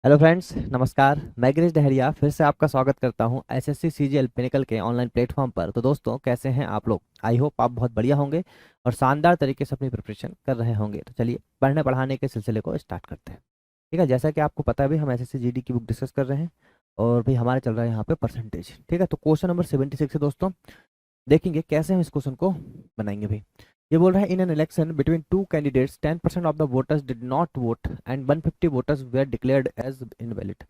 Hello friends, नमस्कार। मैं गिरीश डहरिया फिर से आपका स्वागत करता हूं एसएससी सीजीएल पिनिकल के ऑनलाइन प्लेटफॉर्म पर। तो दोस्तों, कैसे हैं आप लोग? आई होप आप बहुत बढ़िया होंगे और शानदार तरीके से अपनी प्रिपरेशन कर रहे होंगे। तो चलिए पढ़ने पढ़ाने के सिलसिले को स्टार्ट करते हैं। ठीक है, जैसा कि आपको पता है, भी हम एसएससी जीडी की बुक डिस्कस कर रहे हैं और भी हमारे चल रहा है यहाँ पे परसेंटेज। ठीक है, तो क्वेश्चन नंबर 76 है दोस्तों। देखेंगे कैसे हम इस क्वेश्चन को बनाएंगे भाई। ये बोल रहा है, in an election between two candidates 10% of the voters did not vote and 150 voters were declared as invalid.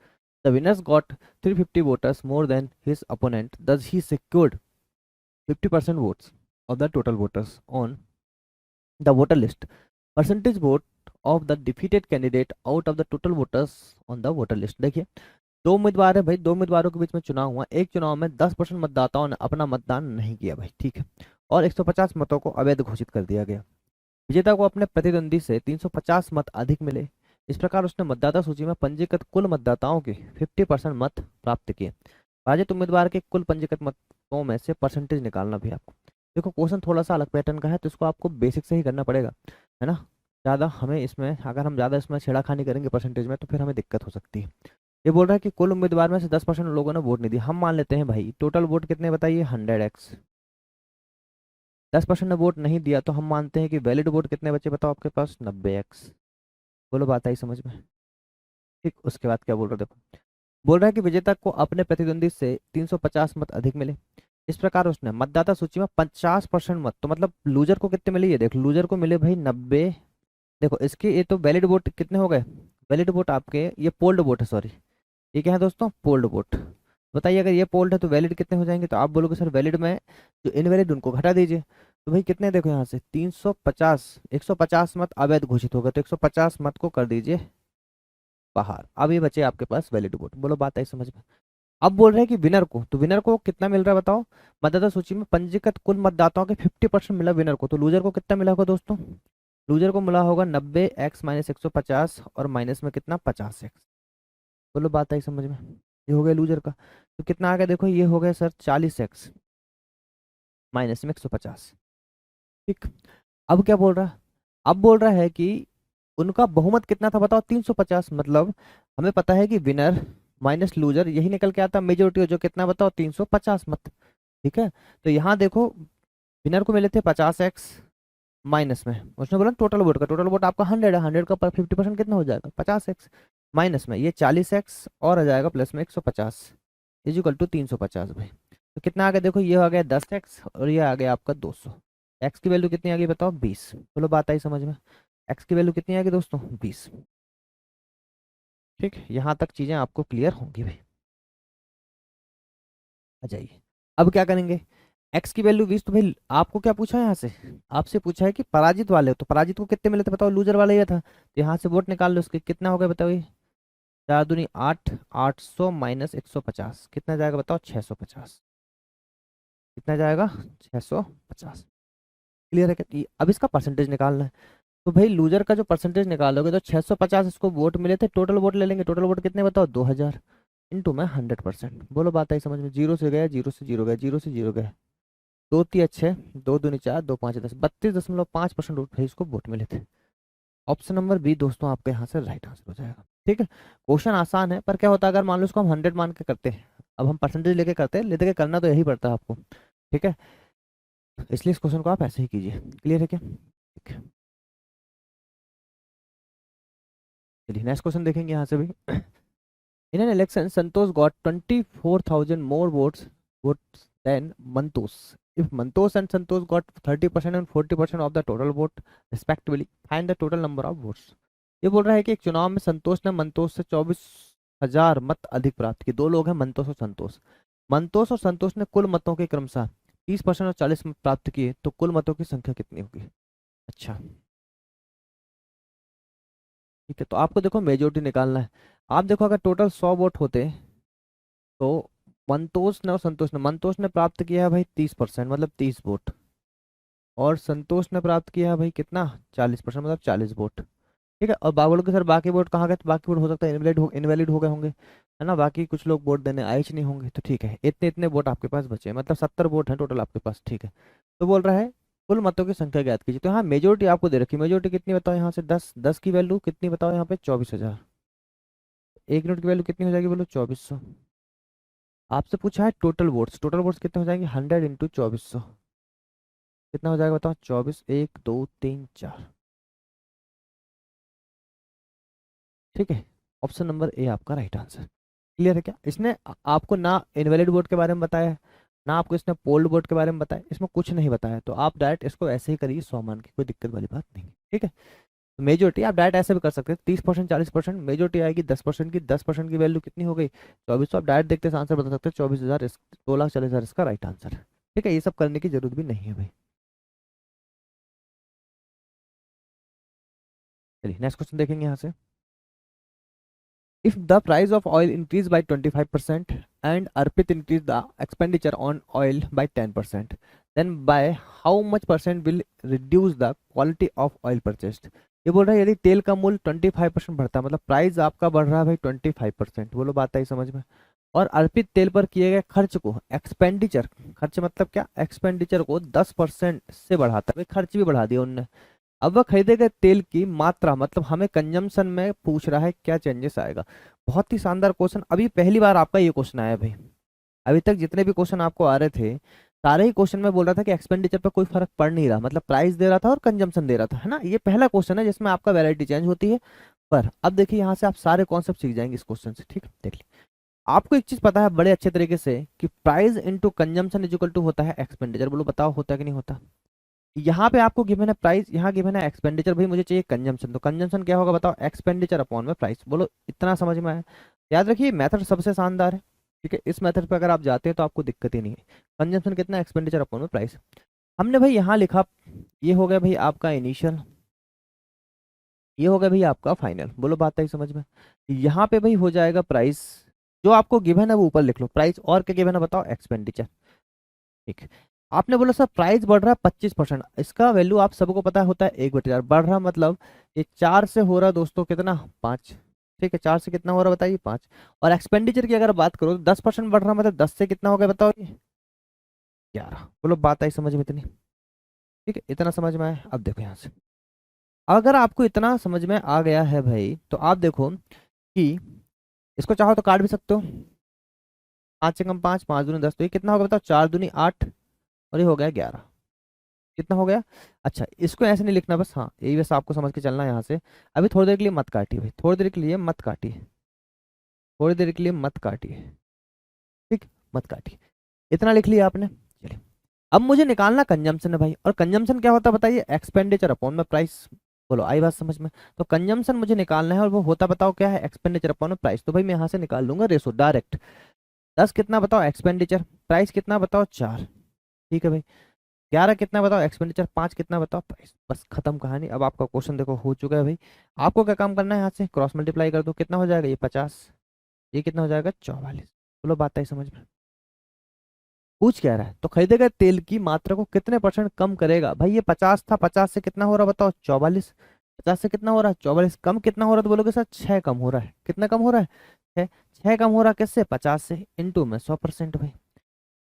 The winners got 350 voters more than his opponent, thus he secured 50% votes of the total voters on the voter list. Percentage vote of the defeated candidate out of the total voters on the voter list। देखिए, दो उम्मीदवार है भाई, दो उम्मीदवारों के बीच में चुनाव हुआ। एक चुनाव में 10% मतदाताओं ने अपना मतदान नहीं किया भाई, ठीक है, और 150 मतों को अवैध घोषित कर दिया गया। विजेता को अपने प्रतिद्वंदी से 350 मत अधिक मिले। इस प्रकार उसने मतदाता सूची में पंजीकृत कुल मतदाताओं के 50% मत प्राप्त किए। पराजित उम्मीदवार के कुल पंजीकृत मतों में से परसेंटेज निकालना भी आपको। देखो, क्वेश्चन थोड़ा सा अलग पैटर्न का है, तो इसको आपको बेसिक से ही करना पड़ेगा, है ना। ज़्यादा हमें इसमें, अगर हम ज़्यादा इसमें छेड़ाखानी करेंगे परसेंटेज में, तो फिर हमें दिक्कत हो सकती है। ये बोल रहा है कि कुल उम्मीदवार में से 10% लोगों ने वोट नहीं दिया। हम मान लेते हैं भाई, टोटल वोट कितने बताइए, 100x। 10% ने वोट नहीं दिया, तो हम मानते हैं कि वैलिड वोट कितने बचे बताओ आपके पास, 90x। बोलो, बात आई समझ में? ठीक, उसके बाद क्या बोल रहा है देखो। बोल रहा है कि विजेता को अपने प्रतिद्वंदी से 350 मत अधिक मिले। इस प्रकार उसने मतदाता सूची में 50% मत, तो मतलब लूजर को कितने मिले, ये देख, लूजर को मिले भाई 90। देखो इसके, ये तो वैलिड वोट कितने हो गए, वैलिड वोट आपके, ये पोल्ड वोट है, सॉरी, ये क्या है दोस्तों, पोल्ड वोट। बताइए, अगर ये पोल्ड है तो वैलिड कितने हो जाएंगे? तो आप बोलोगे सर वैलिड में जो इनवैलिड उनको घटा दीजिए। तो भाई कितने, देखो यहाँ से 350, 150 मत अवैध घोषित हो गए, तो 150 मत को कर दीजिए बाहर। अब ये बचे आपके पास वैलिड वोट। बोलो, बात आई समझ में? अब बोल रहे हैं कि विनर को, तो विनर को कितना मिल रहा है बताओ। मतदाता सूची में पंजीकृत कुल मतदाताओं के 50% मिला विनर को, तो लूजर को कितना मिला होगा दोस्तों? लूजर को मिला होगा 90x माइनस 150 और माइनस में कितना, 50x। बोलो, बात आई समझ में? ये हो गया लूजर का। तो कितना आ गया देखो, ये हो गया सर 40x माइनस में 150। ठीक, अब क्या बोल रहा है? अब बोल रहा है कि उनका बहुमत कितना था बताओ, 350। मतलब हमें पता है कि विनर माइनस लूजर यही निकल के आता मेजोरिटी, जो कितना बताओ, 350 मत। ठीक है, तो यहाँ देखो, विनर को मिले थे 50x, माइनस में उसने बोला टोटल वोट का, टोटल वोट आपका 100 है, 100 का 50% कितना हो जाएगा, 50x, माइनस में ये 40x और आ जाएगा प्लस में 150 इजिकल टू 350 भाई। तो कितना आ गया देखो, ये आ गया 10x और ये आ गया आपका 200। एक्स की वैल्यू कितनी आ गई बताओ, 20। बोलो, बात आई समझ में? एक्स की वैल्यू कितनी आ गई दोस्तों, 20। ठीक, यहाँ तक चीजें आपको क्लियर होंगी भाई। आ जाइए, अब क्या करेंगे। एक्स की वैल्यू 20, तो भाई आपको क्या पूछा है यहाँ से, आपसे पूछा है कि पराजित वाले हो, तो पराजित को कितने मिले थे बताओ, लूजर वाला ये था, तो यहाँ से वोट निकाल लो उसके, कितना हो गया बताओ ये, 4 दूनी 8, 800 माइनस 150 कितना जाएगा बताओ, 650। कितना जाएगा, 650। क्लियर है क्या? अब इसका परसेंटेज निकालना है। तो भाई लूजर का जो परसेंटेज निकालोगे, तो 650 इसको वोट मिले थे, टोटल वोट ले लेंगे, टोटल वोट कितने बताओ, 2000 इंटू में 100%। बोलो, बात आई समझ में? जीरो से गया, जीरो से जीरो गया, जीरो से जीरो गया, 2 3 6, 2 दूनी 4, 2 5 10, 32.5% वोट भाई इसको वोट मिले थे। ऑप्शन नंबर बी दोस्तों आपके यहाँ से राइट आंसर हो जाएगा। ठीक है, क्वेश्चन आसान है, पर क्या होता है अगर मान लो इसको हम 100 मान के करते हैं, अब हम परसेंटेज लेके करते हैं, लेते के करना तो यही पड़ता है आपको। ठीक है, इसलिए इस क्वेश्चन को आप ऐसे ही कीजिए। क्लियर है क्या? ठीक है, चलिए नेक्स्ट क्वेश्चन देखेंगे यहाँ से भी। In an election Santosh got 24,000 more votes than Mantosh. If Mantosh and Santosh got 30% and 40% of the total vote respectively, find the total number of votes। ये बोल रहा है कि एक चुनाव में संतोष ने मंतोष से 24,000 मत अधिक प्राप्त किए। दो लोग हैं, मंतोष और संतोष। मंतोष और संतोष ने कुल मतों के क्रमशः 30% और 40 मत प्राप्त किए, तो कुल मतों की संख्या कितनी होगी? अच्छा, ठीक है, तो आपको देखो मेजोरिटी निकालना है। आप देखो, अगर टोटल 100 वोट होते, तो मंतोष ने और संतोष ने, मंतोष ने प्राप्त किया है भाई 30%, मतलब 30 वोट, और संतोष ने प्राप्त किया है भाई कितना, 40%, मतलब 40 वोट। ठीक है, और बाबुल के सर बाकी वोट कहाँ गए? तो बाकी वोट हो सकता है इनवैलिड हो गए होंगे, है ना, बाकी कुछ लोग वोट देने आए ही नहीं होंगे। तो ठीक है, इतने इतने वोट आपके पास बचे हैं, मतलब 70 वोट हैं टोटल आपके पास। ठीक है, तो बोल रहा है कुल मतों की संख्या ज्ञात कीजिए। तो यहाँ मेजोरिटी आपको दे रखी है, मेजोरिटी कितनी बताओ यहाँ से, 10, 10 की वैल्यू कितनी बताओ यहाँ पे, 24,000। एक यूनिट की वैल्यू कितनी हो जाएगी बोलो 2400। आपसे पूछा है टोटल वोट्स, टोटल वोट्स कितने हो जाएंगे 100 इंटू 2400, कितना हो जाएगा बताओ 24, 1 2 3 4। ठीक है, ऑप्शन नंबर ए आपका राइट आंसर। क्लियर है क्या? इसने आपको ना इनवैलिड वोट के बारे में बताया है, ना आपको इसने पोल्ड वोट के बारे में बताया, इसमें कुछ नहीं बताया, तो आप डायरेक्ट इसको ऐसे ही करिए 100 मान के, कोई दिक्कत वाली बात नहीं है। ठीक है, तो मेजोरिटी आप डायरेक्ट ऐसे भी कर सकते हैं 30% 40%, मेजोरिटी आएगी 10% की, 10% की वैल्यू कितनी हो गई 2400। आप डायरेक्ट देखते हैं आंसर बता सकते हैं 24,000, 2,40,000 इसका राइट आंसर है। ठीक है, ये सब करने की जरूरत भी नहीं है भाई। चलिए नेक्स्ट क्वेश्चन देखेंगे यहाँ से। If the price of oil increased by 25% and Arpit increased the expenditure on oil by 10%, then by how much percent will reduce the quality of oil purchased? ये बोल रहा है यदि तेल का मूल्य 25% बढ़ता है, मतलब प्राइस आपका बढ़ रहा है भाई 25%, बोलो बात आई समझ में। और अर्पित तेल पर किए गए खर्च को, एक्सपेंडिचर, खर्च मतलब क्या, एक्सपेंडिचर को 10% से बढ़ाता है, भाई खर्च भी बढ़ा दिया उनने। अब वह खरीदे गए तेल की मात्रा, मतलब हमें कंजम्पशन में पूछ रहा है क्या चेंजेस आएगा। बहुत ही शानदार क्वेश्चन, अभी पहली बार आपका ये क्वेश्चन आया भाई। अभी तक जितने भी क्वेश्चन आपको आ रहे थे सारे ही क्वेश्चन में बोल रहा था कि एक्सपेंडिचर पर कोई फर्क पड़ नहीं रहा, मतलब प्राइस दे रहा था और कंजम्पशन दे रहा था, है ना। ये पहला क्वेश्चन है जिसमें आपका वैरायटी चेंज होती है। पर अब देखिए यहाँ से आप सारे कॉन्सेप्ट सीख जाएंगे इस क्वेश्चन से। ठीक है, देख लीजिए, आपको एक चीज पता है बड़े अच्छे तरीके से कि price into consumption is equal to होता है एक्सपेंडिचर। बोलो बताओ होता है कि नहीं होता। यहाँ पे आपको गिवन है प्राइस, यहाँ गिवन है एक्सपेंडिचर, भाई मुझे चाहिए कंजम्पशन, तो कंजम्पशन क्या होगा बताओ, एक्सपेंडिचर अपॉन में प्राइस। बोलो इतना समझ में आया। याद रखिए मेथड सबसे शानदार है। ठीक है, इस मेथड पे अगर आप जाते हैं तो आपको दिक्कत ही नहीं है। कंजम्पशन कितना, एक्सपेंडिचर अपॉन में प्राइस। हमने भाई यहाँ लिखा, ये हो गया भाई आपका इनिशियल, ये हो गया भाई आपका फाइनल। बोलो बात आई समझ में। यहाँ पे भाई हो जाएगा प्राइस, जो आपको गिवन है वो ऊपर लिख लो प्राइस, और क्या गिवन है बताओ, एक्सपेंडिचर। ठीक है, आपने बोला सर प्राइस बढ़ रहा है 25%, इसका वैल्यू आप सबको पता होता है 1/4 बढ़ रहा, मतलब ये 4 से हो रहा दोस्तों कितना 5। ठीक है, 4 से कितना हो रहा बताइए 5। और एक्सपेंडिचर की अगर बात करो तो 10% बढ़ रहा, मतलब 10 से कितना हो गया बताओ ये 11। बोलो बात आई समझ में इतनी। ठीक है, इतना समझ में आया। अब देखो यहाँ से, अगर आपको इतना समझ में आ गया है भाई तो आप देखो कि इसको चाहो तो काट भी सकते हो, 5 से कम 5, 5 दूनी 10, तो ये कितना होगा बताओ, 4 दूनी 8, और ये हो गया 11। कितना हो गया। अच्छा इसको ऐसे नहीं लिखना बस, हाँ यही बस आपको समझ के चलना है यहाँ से। अभी थोड़ी देर के लिए मत काटिए भाई, थोड़ी देर के लिए मत काटिए, थोड़ी देर के लिए मत काटिए। ठीक, मत काटिए। इतना लिख लिया आपने। चलिए अब मुझे निकालना कंजम्पशन है भाई, और कंजम्पशन क्या होता है बताइए, एक्सपेंडिचर अपॉन में प्राइस। बोलो आई बात समझ में। तो कंजम्पशन मुझे निकालना है और वो होता बताओ क्या है, एक्सपेंडिचर अपॉन में प्राइस। तो भाई मैं यहाँ से निकाल लूंगा रेशो डायरेक्ट, 10 कितना बताओ एक्सपेंडिचर, प्राइस कितना बताओ 4। ठीक है भाई, 11 कितना बताओ एक्सपेंडिचर, 5 कितना बताओ प्राइस। बस खत्म कहानी। अब आपका क्वेश्चन देखो हो चुका है भाई। आपको क्या काम करना है, यहाँ से क्रॉस मल्टीप्लाई कर दो, कितना हो जाएगा ये 50, ये कितना हो जाएगा 44। बोलो बात है समझ में। पूछ क्या रहा है, तो खरीदे गए तेल की मात्रा को कितने परसेंट कम करेगा। भाई ये 50 था, 50 से कितना हो रहा बताओ 44, 50 से कितना हो रहा है 44, कम कितना हो रहा है तो बोलोगे सर 6 कम हो रहा है। कितना कम हो रहा है 6, 6 कम हो रहा है किससे 50 से, इंटू में 100%। भाई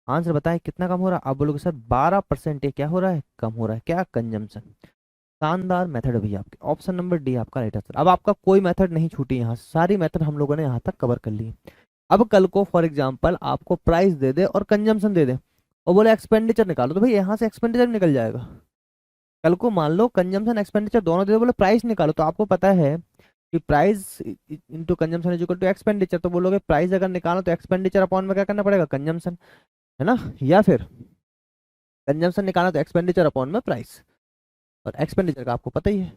आंसर बताएं कितना कम हो रहा है, आप बोलोगे सर 12% ये क्या हो रहा है, कम हो रहा है, क्या कंजम्पशन। शानदार मेथड है भैया आपके, ऑप्शन नंबर डी आपका राइट आंसर। अब आपका कोई मेथड नहीं छूटी, यहाँ सारी मेथड हम लोगों ने यहाँ तक कवर कर ली। अब कल को फॉर एग्जांपल आपको प्राइस दे दे और कंजम्पशन दे दे और बोले एक्सपेंडिचर निकालो, तो भाई यहाँ से एक्सपेंडिचर निकल जाएगा। कल को मान लो कंजम्पशन एक्सपेंडिचर दोनों दे दे, बोले प्राइस निकालो, तो आपको पता है कि price into consumption is equal to expenditure, तो बोलोगे प्राइस अगर निकालो तो एक्सपेंडिचर अपॉन में क्या करना पड़ेगा, कंजम्पशन, है ना। या फिर कंजम्पशन निकालना तो एक्सपेंडिचर अपॉन में प्राइस, और एक्सपेंडिचर का आपको पता ही है।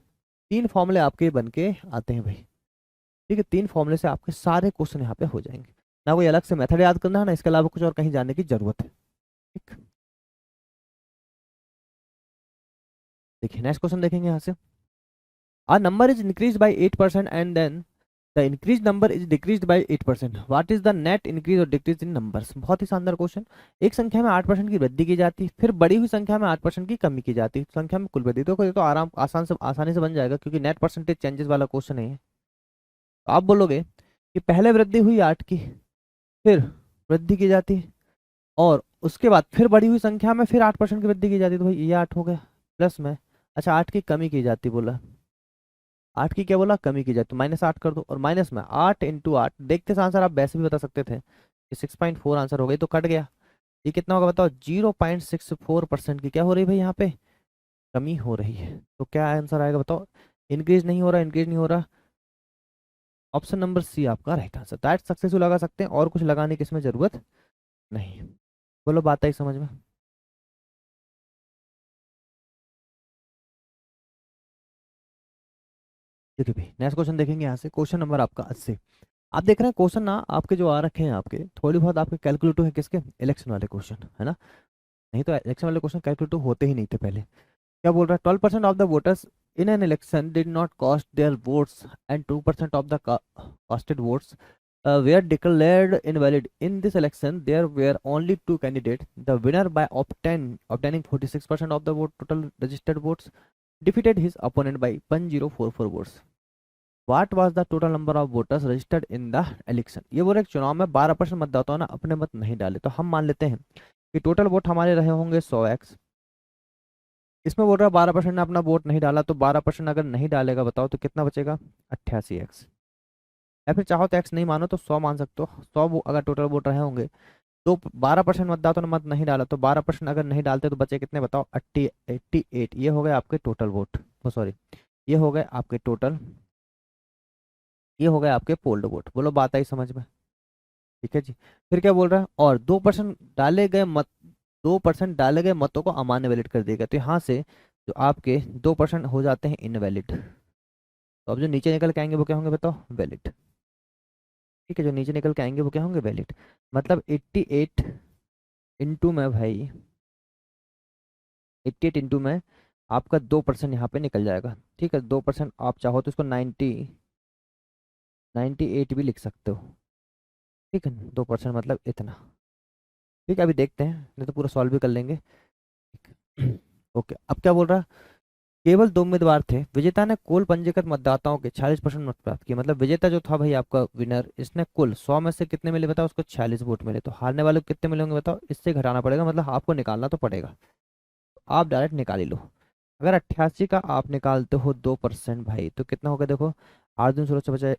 3 फॉर्मूले आपके बन के आते हैं भाई। ठीक है, 3 फॉर्मूले से आपके सारे क्वेश्चन यहाँ पे हो जाएंगे, ना कोई अलग से मेथड याद करना है ना इसके अलावा कुछ और कहीं जाने की जरूरत है। ठीक, देखिए नेक्स्ट क्वेश्चन देखेंगे यहाँ से। A number is increased by 8% and then the increased number is decreased by 8%. What is the net increase or decrease in numbers? बहुत ही शानदार क्वेश्चन। एक संख्या में 8% की वृद्धि की जाती है, फिर बड़ी हुई संख्या में 8% की कमी की जाती है, संख्या में कुल वृद्धि। तो ये तो आसानी से बन जाएगा क्योंकि नेट परसेंटेज चेंजेस वाला क्वेश्चन है। तो आप बोलोगे कि पहले वृद्धि हुई 8 की, फिर वृद्धि की जाती है, और उसके बाद फिर बड़ी हुई संख्या में फिर 8% की वृद्धि की जाती है, तो भाई ये 8 हो गया प्लस में, अच्छा 8 की कमी की जाती बोला। 8 की क्या बोला, कमी की जाए, तो -8 कर दो, और माइनस में 8 × 8, देखते थे आंसर, आप वैसे भी बता सकते थे कि 6.4 आंसर हो गई, तो कट गया। ये कितना होगा बताओ, 0.64% की क्या हो रही है भाई यहाँ पे, कमी हो रही है। तो क्या आंसर आएगा बताओ, इंक्रीज नहीं हो रहा, इंक्रीज नहीं हो रहा। ऑप्शन नंबर सी आपका राइट आंसर, दैट सक्सेसफुल लगा सकते हैं, और कुछ लगाने की इसमें जरूरत नहीं। बोलो बात आई समझ में। ठीक है भाई, नेक्स्ट क्वेश्चन देखेंगे यहाँ से, क्वेश्चन नंबर आपका 80। आप देख रहे हैं क्वेश्चन ना आपके जो आ रखे हैं, आपके थोड़ी बहुत आपके कैलकुलेटिव है, किसके, इलेक्शन वाले क्वेश्चन है ना। नहीं तो इलेक्शन वाले क्वेश्चन कैलकुलेटिव होते ही नहीं थे पहले। क्या बोल रहा है, 12% of the voters in an election did not cast their votes and 2% of the casted votes were declared invalid. In this election, there were only two candidates. The winner, by obtaining 46% of the total registered votes, defeated his opponent by 1044 votes. What was the total number of voters registered in the election? ये बोल रहे एक चुनाव में 12% मतदाताओं ने अपने मत नहीं डाले, तो हम मान लेते हैं कि टोटल वोट हमारे रहे होंगे 100x। इसमें बोल रहा है 12% ने अपना वोट नहीं डाला, तो 12% अगर नहीं डालेगा बताओ तो कितना बचेगा, 88x। या फिर चाहो तो एक्स नहीं मानो तो 100 मान सकते हो, 100 अगर टोटल वोट रहे होंगे, तो 12% मतदाताओं ने मत नहीं डाला, तो 12% अगर नहीं डालते तो बचे कितने बताओ, 88। ये हो गए आपके टोटल वोट, ओ सॉरी, ये हो गए आपके टोटल, ये हो गए आपके पोल्ड वोट। बोलो बात आई समझ में। ठीक है जी। फिर क्या बोल रहा है, और 2% डाले गए मत, 2% डाले गए मतों को अमान्य वैलिड कर दिया गया, तो यहाँ से जो आपके 2% हो जाते हैं इनवैलिड, तो अब जो नीचे निकल के आएंगे वो क्या होंगे बताओ, वैलिड। ठीक है, जो नीचे निकल के आएंगे वो क्या होंगे, वैलिड। मतलब 88 इंटू में भाई, 88 इंटू में आपका 2% यहाँ पे निकल जाएगा। ठीक है, 2% आप चाहो तो इसको 98 भी लिख सकते हो। ठीक है, 2% मतलब इतना। ठीक है, अभी देखते हैं, नहीं तो पूरा सॉल्व भी कर लेंगे। ओके, अब क्या बोल रहा है, केवल 2 उम्मीदवार थे, विजेता ने कुल पंजीकृत मतदाताओं के 46% मत प्राप्त किए। मतलब विजेता जो था भाई आपका विनर, इसने कुल 100 में से कितने मिले बताओ, उसको 46 वोट मिले। तो हारने वाले को कितने मिलेंगे बताओ, इससे घटाना पड़ेगा, मतलब आपको निकालना तो पड़ेगा, तो आप डायरेक्ट निकाल ही लो। अगर 88 का आप निकालते हो 2% भाई, तो कितना होगा देखो, 8 दूनी 16 से बचा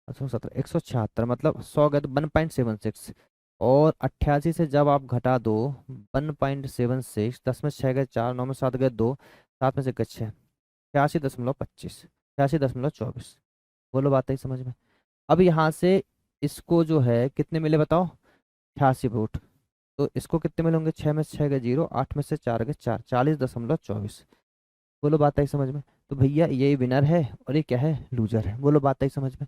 176, मतलब 100 गए तो 1.76, और 88 से जब आप घटा दो 1.76, 10 में 6 गए 4, 9 में 7 गए 2, 7 में से गए 6, 86.25, 86.24। बोलो बात है समझ में। अब यहाँ से इसको जो है कितने मिले बताओ, 88 वोट, तो इसको कितने मिलेंगे, 6 में से 6 गए 0, 8 में से 4 गए 4, 40.24। बोलो बात आई समझ में। तो भैया ये विनर है और ये क्या है, लूजर है। बोलो बात आई समझ में।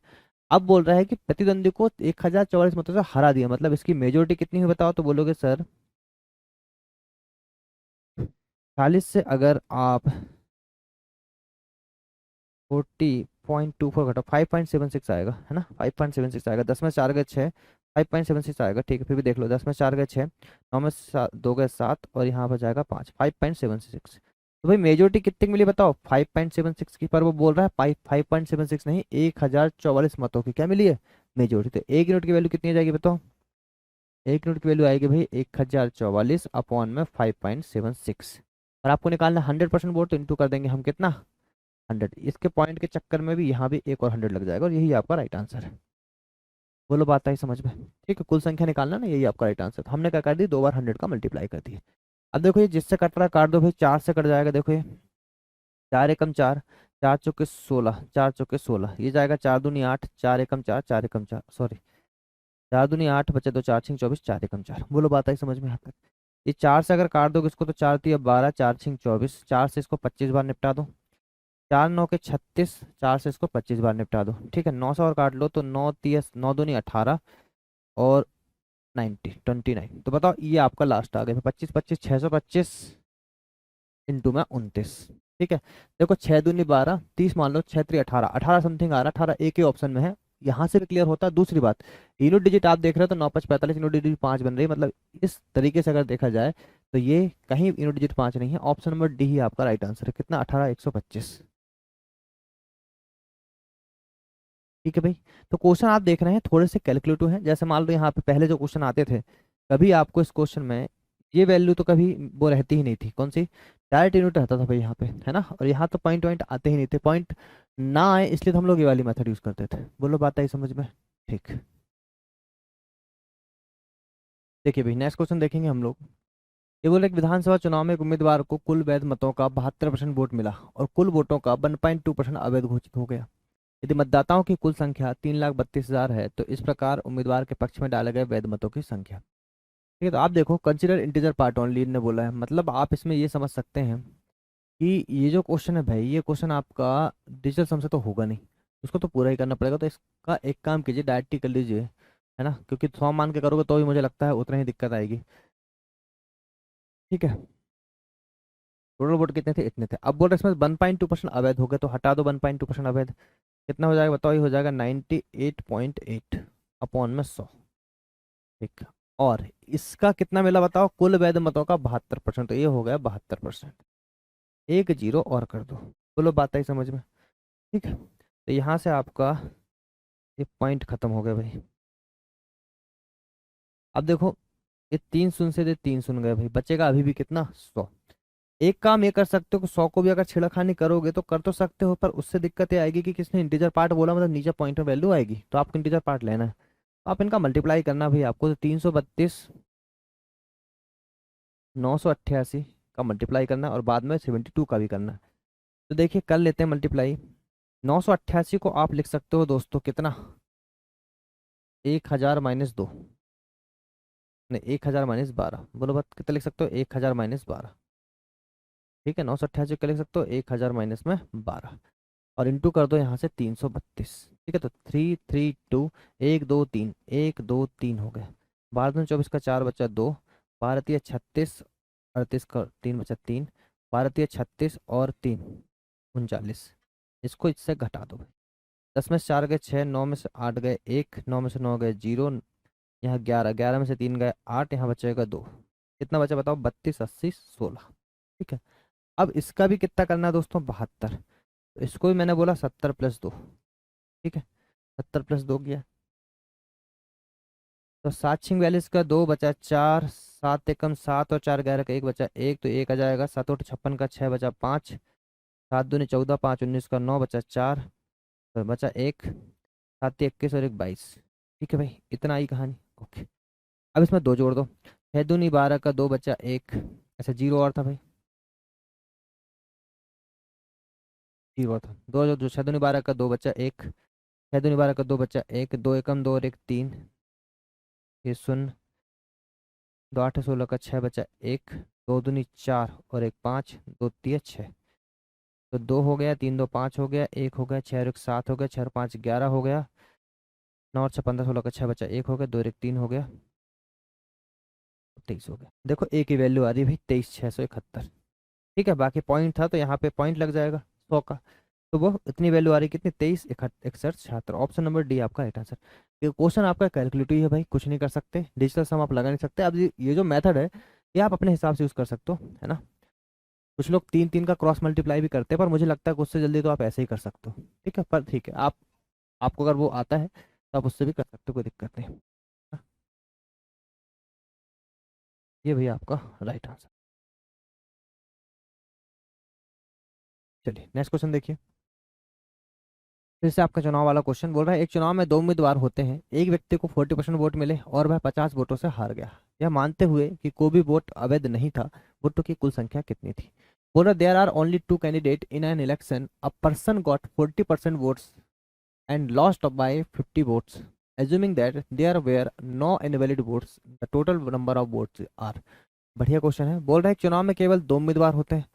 अब बोल रहा है कि प्रतिद्वंदी को 1044 मतों से हरा दिया, मतलब इसकी मेजोरिटी कितनी हुई बताओ, तो बोलोगे सर 40 से अगर आप 40.24 घटाओ, 5.76 आएगा, है ना, 5.76 आएगा। 10 में 4 गए 6, 5.76 आएगा। ठीक है, फिर भी देख लो, 10 में 4 गए 6, 9 में 2 गए 7, और यहाँ पर जाएगा 5, 5.76। तो भाई मेजोरिटी कितनी मिली बताओ, 5.76 की, पर वो बोल रहा है 5.76 नहीं, 1044 मतों की क्या मिली है, मेजोरिटी। तो 1 यूनिट की वैल्यू कितनी आ जाएगी बताओ, 1 यूनिट की वैल्यू आएगी भाई 1044 अपॉन में 5.76। और आपको निकालना 100% वोट, तो इंटू कर देंगे हम कितना, 100। इसके पॉइंट के चक्कर में भी यहाँ भी एक और 100 लग जाएगा, और यही आपका राइट आंसर है। बोलो बात आई समझ में। ठीक है, कुल संख्या निकालना ना, यही आपका राइट आंसर। हमने क्या कर दी, 2 बार 100 का मल्टीप्लाई कर दिया। अब देखो ये जिससे कट रहा है काट दो भाई, 4 से कट जाएगा, देखो ये 4 एकम 4, 4 चौके 16, 4 चौके 16, ये जाएगा 4 दूनी 8, 4 एकम 4, 4 एकम 4, सॉरी 4 दूनी 8 बचे 2, 4 छिंग 24, 4 एकम 4। बोलो बात आई समझ में यहाँ तक। ये 4 से अगर काट दोगे इसको, तो 4 तिया 12, 4 छिंग 24, 4 से इसको 25 बार निपटा दो, 4 9 के 36, 4 से इसको 25 बार निपटा दो। ठीक है, 9 से और काट लो, तो 9 तिया 9 दूनी 18, और 29। तो बताओ ये आपका लास्ट आ गया, 25 25 625 इंटू में 29। ठीक है, देखो 6 दूनी 12, 30 मान लो, 6 3 18, 18 समथिंग आ रहा, 18 एक ही ऑप्शन में है, यहाँ से भी क्लियर होता है। दूसरी बात, यूनिट डिजिट आप देख रहे हो तो 9 5 45, यूनिट डिजिट 5 बन रही है, मतलब इस तरीके से अगर देखा जाए तो ये कहीं यूनिट डिजिट 5 नहीं है। ऑप्शन नंबर डी ही आपका राइट आंसर है। कितना, 18 125। ठीक है भाई। तो क्वेश्चन आप देख रहे हैं थोड़े से कैलकुलेटिव हैं, जैसे मान लो यहाँ पे पहले जो क्वेश्चन आते थे, कभी आपको इस क्वेश्चन में ये वैल्यू तो कभी वो रहती ही नहीं थी, कौन सी, डायरेक्ट यूनिट रहता था भाई यहाँ पे, है ना। और यहाँ तो पॉइंट वॉइंट आते ही नहीं थे, पॉइंट ना आए इसलिए तो हम लोग ये वाली मेथड यूज करते थे। बोलो बात आई समझ में। ठीक, देखिए भाई नेक्स्ट क्वेश्चन देखेंगे हम लोग। ये बोले कि विधानसभा चुनाव में एक उम्मीदवार को कुल वैध मतों का 72% वोट मिला और कुल वोटों का 1.2% अवैध घोषित हो गया। यदि मतदाताओं की कुल संख्या 3,32,000 है तो इस प्रकार उम्मीदवार के पक्ष में डाले गए वैध मतों की संख्या। ठीक है, तो आप देखो कंसिडर इंटीजर पार्ट ओनली ने बोला है, मतलब आप इसमें ये समझ सकते हैं कि ये जो क्वेश्चन है भाई, ये क्वेश्चन आपका डिजिटल सम से तो होगा नहीं, उसको तो पूरा ही करना पड़ेगा। तो इसका एक काम कीजिए, डायरेक्ट ही कर लीजिए, है ना, क्योंकि 100 मान के करोगे तो भी मुझे लगता है उतना ही दिक्कत आएगी। ठीक है, टोटल वोट कितने थे, इतने थे। अब बोल रहे इसमें 1.2% अवैध हो गए, तो हटा दो 1.2% अवैध, कितना हो जाएगा बताओ। ये हो जाएगा 98.8 अपॉन में 100। ठीक, और इसका कितना मिला बताओ, कुल वैध मतों का 72%, तो ये हो गया 72%। एक जीरो और कर दो। बोलो बात आई समझ में। ठीक है, तो यहाँ से आपका ये पॉइंट खत्म हो गया भाई। अब देखो, ये 3 शून्य से 3 शून्य गए भाई, बचेगा अभी भी कितना, 100। एक काम ये कर सकते हो कि 100 को भी अगर छिड़खानी करोगे तो कर तो सकते हो, पर उससे दिक्कत ये आएगी कि किसने इंटीजर पार्ट बोला, मतलब नीचे पॉइंट में वैल्यू आएगी, तो आपको इंटीजर पार्ट लेना है। तो आप इनका मल्टीप्लाई करना भाई आपको, तो 332 988 का मल्टीप्लाई करना है और बाद में 72 का भी करना है। तो देखिए कर लेते हैं मल्टीप्लाई। 988 को आप लिख सकते हो दोस्तों कितना, 1000 - 2, नहीं 1000 - 12। बोलो बात कितना लिख सकते हो, 1000 - 12। ठीक है, 988 का लिख सकते हो 1000 - 12 और इंटू कर दो यहाँ से 332। ठीक है, तो 332, 1 2 3, 1 2 3 हो गए। 12 दूनी 24 का 4 बचा 2, 12 × 36, 38 का 3 बचा 3, 12 × 36 और 3 39। इसको इससे घटा दो भाई। 10 में से 4 गए 6, 9 में से 8 गए 1, 9 में से 9 गए 0, यहाँ 11, 11 में से 3 गए 8, यहाँ बचेगा 2। कितना बचा बताओ, 32 80 16। ठीक है, अब इसका भी कितना करना है दोस्तों, 72। तो इसको भी मैंने बोला 70 + 2। ठीक है, 70 + 2 किया तो 7 × 46 का 2 बचा 4, 7 एकम 7 और 4 11 का 1 बचा 1, तो 1 आ जाएगा। 7 × 56 का 6 बचा 5, 7 दूनी 14, 5 19 का 9 बचा 4, तो बचा 1, 7 21 और 1 22। ठीक है भाई, इतना आई कहानी। ओके, अब इसमें 2 जोड़ दो। 6 दूनी 12 का 2 बचा 1, अच्छा जीरो और था भाई, जीरो और था। दो जो 6 दूनी 12 का 2 बचा 1, 6 दूनी 12 का 2 बचा 1, 2 एकम 2 और 1 3, ये शून्य, 2 8 16 का 6 बचा 1, 2 दूनी 4 और 1 5, 2 3 6, तो 2 हो गया, 3 2 5 हो गया, 1 हो गया, 6 और 1 7 हो गया, 6 और 5 11 हो गया, 9 और 6 15 16 का 6 बचा 1 हो गया, 2 और 1 3 हो गया, 23 हो गया। देखो ए की वैल्यू आ रही है भाई 23,671। ठीक है, बाकी पॉइंट था तो यहाँ पे पॉइंट लग जाएगा 100 का, तो वो इतनी वैल्यू आ रही कितनी, 23 61 76। ऑप्शन नंबर डी आपका राइट आंसर। ये क्वेश्चन आपका कैलकुलेटिव है भाई, कुछ नहीं कर सकते, डिजिटल सम आप लगा नहीं सकते। अब ये जो मेथड है ये आप अपने हिसाब से यूज कर सकते हो, है ना। कुछ लोग 3 3 का क्रॉस मल्टीप्लाई भी करते हैं, पर मुझे लगता है कि उससे जल्दी तो आप ऐसे ही कर सकते हो। ठीक है, पर ठीक है, आपको अगर वो आता है तो आप उससे भी कर सकते हो, कोई दिक्कत नहीं। हाँ, ये भैया आपका राइट आंसर। चलिए नेक्स्ट क्वेश्चन देखिए। फिर से आपका चुनाव वाला क्वेश्चन बोल रहा है, एक चुनाव में 2 उम्मीदवार होते हैं, एक व्यक्ति को 40% वोट मिले और वह 50 वोटों से हार गया। यह मानते हुए कि कोई भी वोट अवैध नहीं था, वोटों की कुल संख्या कितनी थी। बोल रहा there are only 2 candidate in an election, a person got 40% votes and lost by 50 votes. Assuming that there were no invalid votes, the total number of votes are। बढ़िया क्वेश्चन है। बोल रहा है चुनाव में केवल 2 उम्मीदवार होते हैं,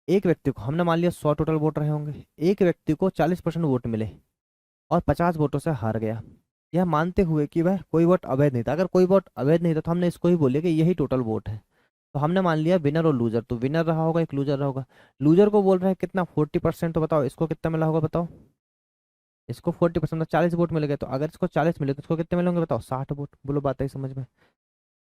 एक व्यक्ति को, हमने मान लिया 100 टोटल वोट रहे होंगे, एक व्यक्ति को 40% वोट मिले और 50 वोटों से हार गया। यह मानते हुए कि वह कोई वोट अवैध नहीं था। अगर कोई वोट अवैध नहीं था तो हमने इसको ही बोलिए कि यही टोटल वोट है। तो हमने मान लिया विनर और लूजर, तो विनर रहा होगा, एक लूजर रहा होगा। लूजर को बोल रहे हैं कितना, 40%, तो बताओ इसको कितना मिला होगा बताओ। इसको 40% मतलब 40 वोट मिल गए, तो अगर इसको 40 मिले तो इसको कितने मिलेंगे बताओ, 60 वोट। बोलो बात है समझ में।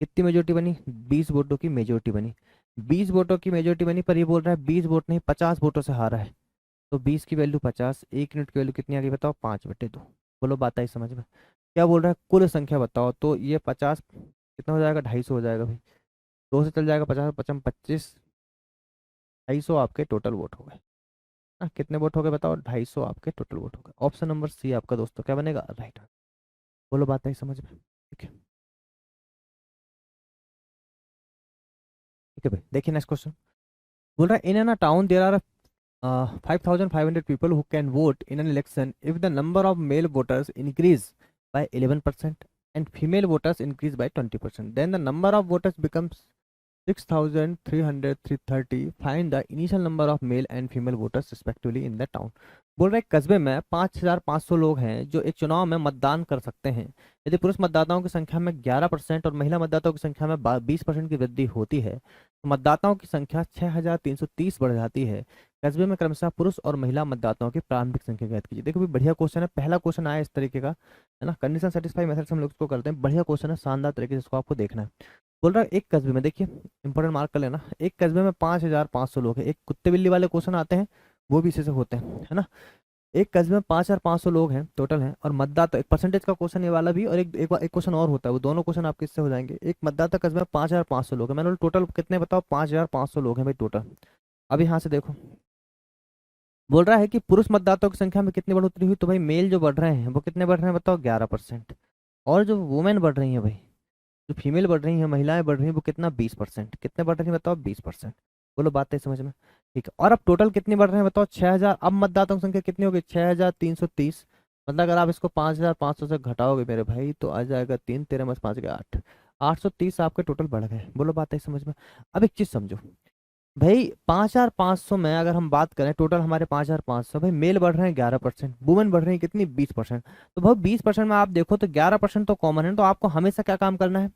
कितनी मेजोरिटी बनी, 20 वोटों की मेजोरिटी बनी। 20 वोटों की मेजोरिटी बनी, पर ये बोल रहा है 20 वोट नहीं 50 वोटों से हारा है। तो 20 की वैल्यू 50, 1 यूनिट की वैल्यू कितनी आ गई बताओ, 5/2। बोलो बात आई समझ में। क्या बोल रहा है, कुल संख्या बताओ, तो ये 50 कितना हो जाएगा, 250 हो जाएगा भाई। 2 से चल जाएगा 50, 50 25, 250 आपके टोटल वोट हो गए ना। कितने वोट हो गए बताओ? 250 आपके टोटल वोट हो गए। ऑप्शन नंबर सी आपका दोस्तों क्या बनेगा? राइट। बोलो, बात है समझ में? ठीक है। ठीक है भाई, देखिए नेक्स्ट क्वेश्चन। बोल रहा है in an a town there are 5,500 people who can vote in an election if the number of male voters increase by 11% and female voters increase by 20%. Then the number of voters becomes 6,330. Find the initial number of male and female voters respectively in the town. बोल रहे कस्बे में 5,500 लोग हैं जो एक चुनाव में मतदान कर सकते हैं। यदि पुरुष मतदाताओं की संख्या में 11% और महिला मतदाताओं की संख्या में 20% की वृद्धि होती है तो मतदाताओं की संख्या 6,330 बढ़ जाती है। कस्बे में क्रमशः पुरुष और महिला मतदाताओं की प्रारंभिक संख्या ज्ञात कीजिए। देखो भी बढ़िया क्वेश्चन है, पहला क्वेश्चन आया इस तरीके का, है ना। कंडीशन सेटिस्फाई मेथड से हम लोग इसको करते हैं। बढ़िया क्वेश्चन है, शानदार तरीके से इसको आपको देखना है। बोल रहा है एक कस्बे में, देखिए इंपॉर्टेंट मार्क कर लेना, एक कस्बे में 5,500 लोग हैं। एक कुत्ते बिल्ली वाले क्वेश्चन आते हैं वो भी इसी से होते हैं, है ना। एक कस्बे में 5,500 लोग हैं टोटल हैं और मतदाता, एक परसेंटेज का क्वेश्चन ये वाला भी, और एक क्वेश्चन और होता है, वो दोनों क्वेश्चन आपके इससे हो जाएंगे। एक मतदाता कस्बे में 5,500 लोग हैं, मैंने टोटल कितने बताओ? 5,500 लोग हैं भाई टोटल। अब यहाँ से देखो, बोल रहा है कि पुरुष मतदाताओं की संख्या में कितनी बढ़ोतरी हुई, तो भाई मेल जो बढ़ रहे हैं वो कितने बढ़ रहे हैं बताओ? 11%। और जो वुमेन बढ़ रही है भाई, जो फीमेल बढ़ रही है, महिलाएं बढ़ रही हैं, वो कितना? 20%। कितने बढ़ रही है बताओ? 20%। बोलो, बात है समझ में? ठीक है। और अब टोटल कितने बढ़ रहे हैं बताओ? 6,000। अब मतदाताओं की संख्या कितनी होगी? 6,330। मतलब अगर आप इसको 5,500 से घटाओगे मेरे भाई तो आ जाएगा 3, 13 में 5 गया 8, 830 आपके टोटल बढ़ गए। बोलो, बात है समझ में? अब एक चीज समझो भाई, 5,500 में अगर हम बात करें टोटल हमारे 5,500, भाई मेल बढ़ रहे हैं 11%, वुमेन बढ़ रही है कितनी? 20%। तो भाई 20% में आप देखो तो 11% तो कॉमन है, तो आपको हमेशा क्या काम करना है?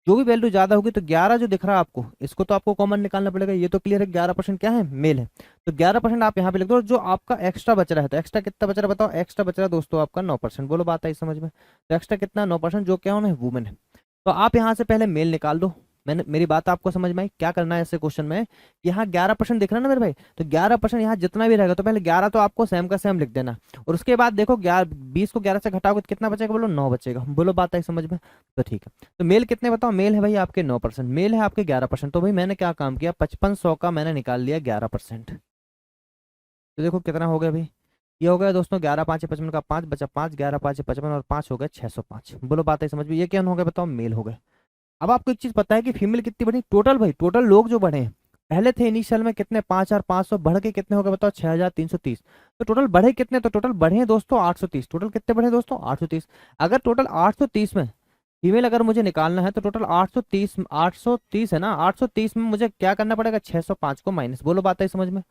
जो भी वैल्यू ज्यादा होगी तो 11 जो दिख रहा है आपको, इसको तो आपको कॉमन निकालना पड़ेगा। ये तो क्लियर है 11% क्या है? मेल है। तो 11% आप यहाँ पे लिख दो। जो आपका एक्स्ट्रा बच रहा है, तो एक्स्ट्रा कितना बच रहा है बताओ? एक्स्ट्रा बच रहा है दोस्तों आपका 9%। बोलो, बात आई समझ में? तो एक्स्ट्रा कितना? 9%, जो क्या है? वुमेन है। तो आप यहाँ से पहले मेल निकाल दो। मैंने, मेरी बात आपको समझ में आई? क्या करना है ऐसे क्वेश्चन में? यहाँ 11% दिख रहा है ना मेरे भाई, तो 11% यहाँ जितना भी रहेगा तो पहले 11 तो आपको सेम का सेम लिख देना। और उसके बाद देखो 20 को 11 से घटाओगे तो कितना बचेगा? बोलो, 9 बचेगा। बोलो, बात आई समझ में? तो ठीक है। तो मेल कितने बताओ? मेल है भाई आपके 9%, मेल है आपके 11%। तो भाई मैंने क्या काम किया? 5500 का मैंने निकाल लिया 11%। तो देखो कितना हो गया भाई? ये हो गया दोस्तों 11 5 55 का 5 बचा 5, 11 5 55 और 5 हो गए 605। बोलो, बात है समझ में? ये क्या हो गया बताओ? मेल हो गए। अब आपको एक चीज पता है कि फीमेल कितनी बढ़ी? टोटल भाई, टोटल लोग जो बढ़े हैं, पहले थे इनिशियल में कितने? 5,500, बढ़ के कितने हो गए बताओ? 6,330। तो टोटल बढ़े कितने? तो टोटल बढ़े हैं दोस्तों 830। टोटल कितने बढ़े दोस्तों? 830। अगर टोटल 830 में फीमेल अगर मुझे निकालना है तो टोटल 830, 830 है ना, 830 में मुझे क्या करना पड़ेगा? 605 को माइनस। बोलो, बात है समझ में?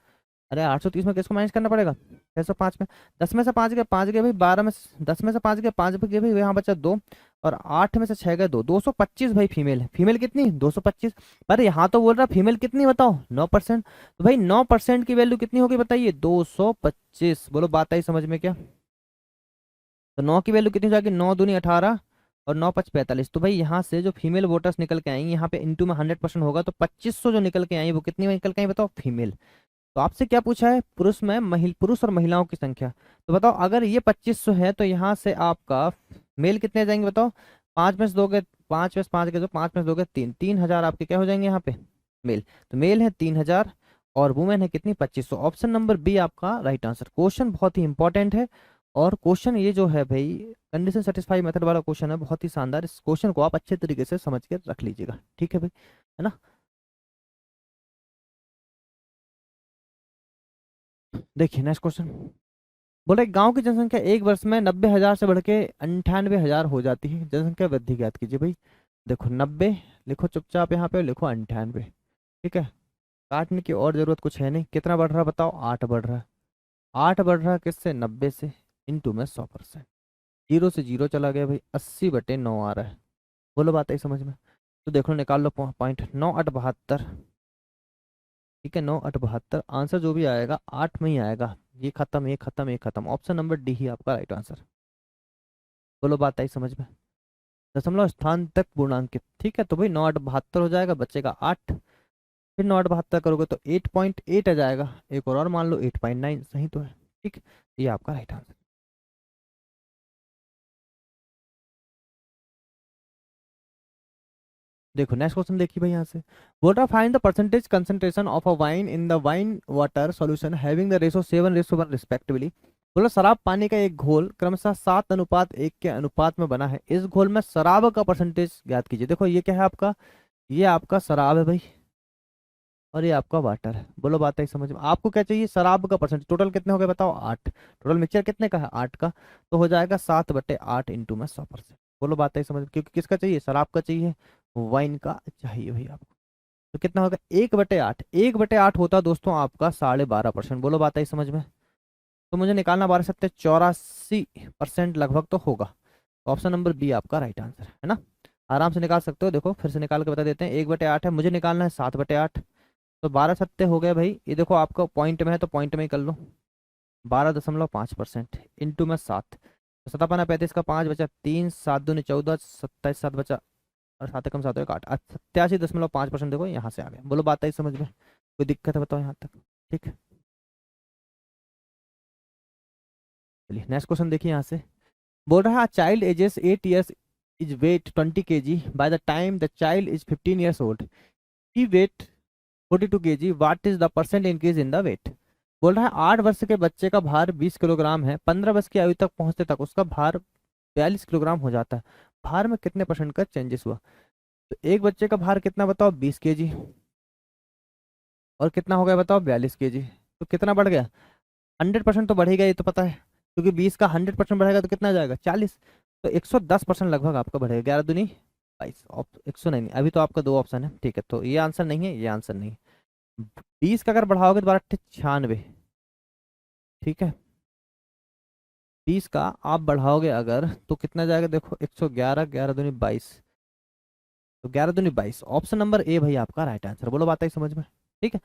अरे 830 में किसको माइनस करना पड़ेगा? 605 में। 10 में से 5 गए 5 गए भाई, 12 में 10 में से 5 गए 5 गए भाई, यहाँ बचा 2, और 8 में से 6 गए 2, 225 भाई फीमेल है। फीमेल कितनी? 225। पर यहाँ तो बोल रहा फीमेल कितनी बताओ? 9%। तो भाई 9% की वैल्यू कितनी होगी बताइए? 225। बोलो, बात आई समझ में क्या? तो 9 की वैल्यू कितनी हो जाएगी? 9 दूनी 18 और 9 5 45। तो भाई यहाँ से जो फीमेल वोटर्स निकल के आएंगे, यहाँ पे इंटू में 100% होगा तो 2500 जो निकल के आई वो कितनी निकल के आई बताओ? फीमेल। तो आपसे क्या पूछा है? पुरुष में पुरुष और महिलाओं की संख्या। तो बताओ अगर ये 2500 है तो यहाँ से आपका मेल कितने आ जाएंगे बताओ? 5 में से दोगे 5 में से 5 के दो, 5 में से दोगे 3, 3,000 आपके क्या हो जाएंगे यहाँ पे? मेल। तो मेल है 3,000 और वुमेन है कितनी? 2500। ऑप्शन नंबर बी आपका राइट आंसर। क्वेश्चन बहुत ही इंपॉर्टेंट है, और क्वेश्चन ये जो है भाई कंडीशन सेटिस्फाई मेथड वाला क्वेश्चन है, बहुत ही शानदार। इस क्वेश्चन को आप अच्छे तरीके से समझ के रख लीजिएगा, ठीक है भाई, है ना। देखिए नेक्स्ट क्वेश्चन। बोले गांव की जनसंख्या एक वर्ष में 90,000 से बढ़ के 98,000 हो जाती है। जनसंख्या वृद्धि ज्ञात कीजिए भाई। देखो 90 लिखो चुपचाप यहाँ पे, लिखो 98। ठीक है। काटने की और जरूरत कुछ है नहीं। कितना बढ़ रहा है बताओ? 8 बढ़ रहा है। 8 बढ़ रहा है किससे? 90 से। इंटू में 100%। जीरो से जीरो चला गया भाई, 80/9 आ रहा है। बोलो, बात आई समझ में? तो देखो निकाल लो पॉइंट। 9 8 72। ठीक है, 9 8 72। आंसर जो भी आएगा 8 में ही आएगा। ये खत्म, ये खत्म, ये खत्म। ऑप्शन नंबर डी ही आपका राइट आंसर। बोलो, बात आई समझ में? दशमलव स्थान तक पूर्णांकित। ठीक है, तो भाई 9 8 72 हो जाएगा, बचेगा 8। फिर 9 8 72 करोगे तो 8.8 आ जाएगा। एक और मान लो 8.9, सही तो है। ठीक, ये आपका राइट आंसर। देखो नेक्स्ट क्वेश्चन देखिए भाई यहाँ से। बोल रहा find the percentage concentration of a wine in the wine water solution having the ratio 7:1 respectively. बोला शराब पानी का एक घोल क्रमशः 7:1 के अनुपात में बना है, इस घोल में शराब का परसेंटेज ज्ञात कीजिए। देखो ये क्या है आपका, ये आपका शराब है भाई, और ये आपका वाटर है। बोलो बात है समझ में? आपको क्या चाहिए, शराब का परसेंटेज। टोटल कितने हो गए बताओ, 8। टोटल मिक्सचर कितने का है, 8 का। तो हो जाएगा 7/8 इंटू में 100%। बोलो बात है समझ में? क्योंकि किसका चाहिए, शराब का चाहिए, वाइन का चाहिए भाई आपको। तो कितना होगा, 1/8। 1/8 होता है दोस्तों आपका 12.5%। बोलो बात है समझ में? तो मुझे निकालना 12×7 = 84% लगभग तो होगा। तो ऑप्शन नंबर बी आपका राइट आंसर है ना। आराम से निकाल सकते हो, देखो फिर से निकाल के बता देते हैं। 1/8 है, मुझे निकालना है 7/8। तो 12×7 हो गए भाई, ये देखो आपका पॉइंट में है तो पॉइंट में ही कर लो। 12.5% इंटू में 7। तो 7×5 का 5 बचा 3, 7×2 = 14, 27, 7 बचा, और 7 कम 7 8, 87.5% देखो यहाँ से आ गया। बोलो बात आई समझ में? कोई दिक्कत है बताओ यहाँ तक? ठीक है, चलिए नेक्स्ट क्वेश्चन देखिए यहाँ से। बोल रहा है child ages 8 years is weight 20 kg by the time the child is 15 years old, he weight 42 kg, what is the percent increase in the weight. बोल रहा है 8 वर्ष के बच्चे का भार 20 किलोग्राम है, 15 वर्ष की आयु तक पहुंचते तक उसका भार 42 किलोग्राम हो जाता है, भार में कितने परसेंट का चेंजेस हुआ। तो एक बच्चे का भार कितना बताओ, 20 kg, और कितना हो गया बताओ, 42 kg। तो कितना बढ़ गया, 100% तो बढ़ेगा, ये तो पता है, क्योंकि 20 का 100% बढ़ेगा तो कितना आ जाएगा, 40। तो 110% लगभग आपका बढ़ेगा। 11×2 = 22। 100 नहीं, नहीं, अभी तो आपका दो ऑप्शन है, ठीक है, तो ये आंसर नहीं है, ये आंसर नहीं है। 20 का अगर बढ़ाओगे तो 12×8 = 96। ठीक है, 20 का आप बढ़ाओगे अगर तो कितना जाएगा, देखो 111, 11×2 = 22। तो 11×2 = 22, ऑप्शन नंबर ए भाई आपका राइट आंसर। बोलो बात आई समझ में? ठीक है,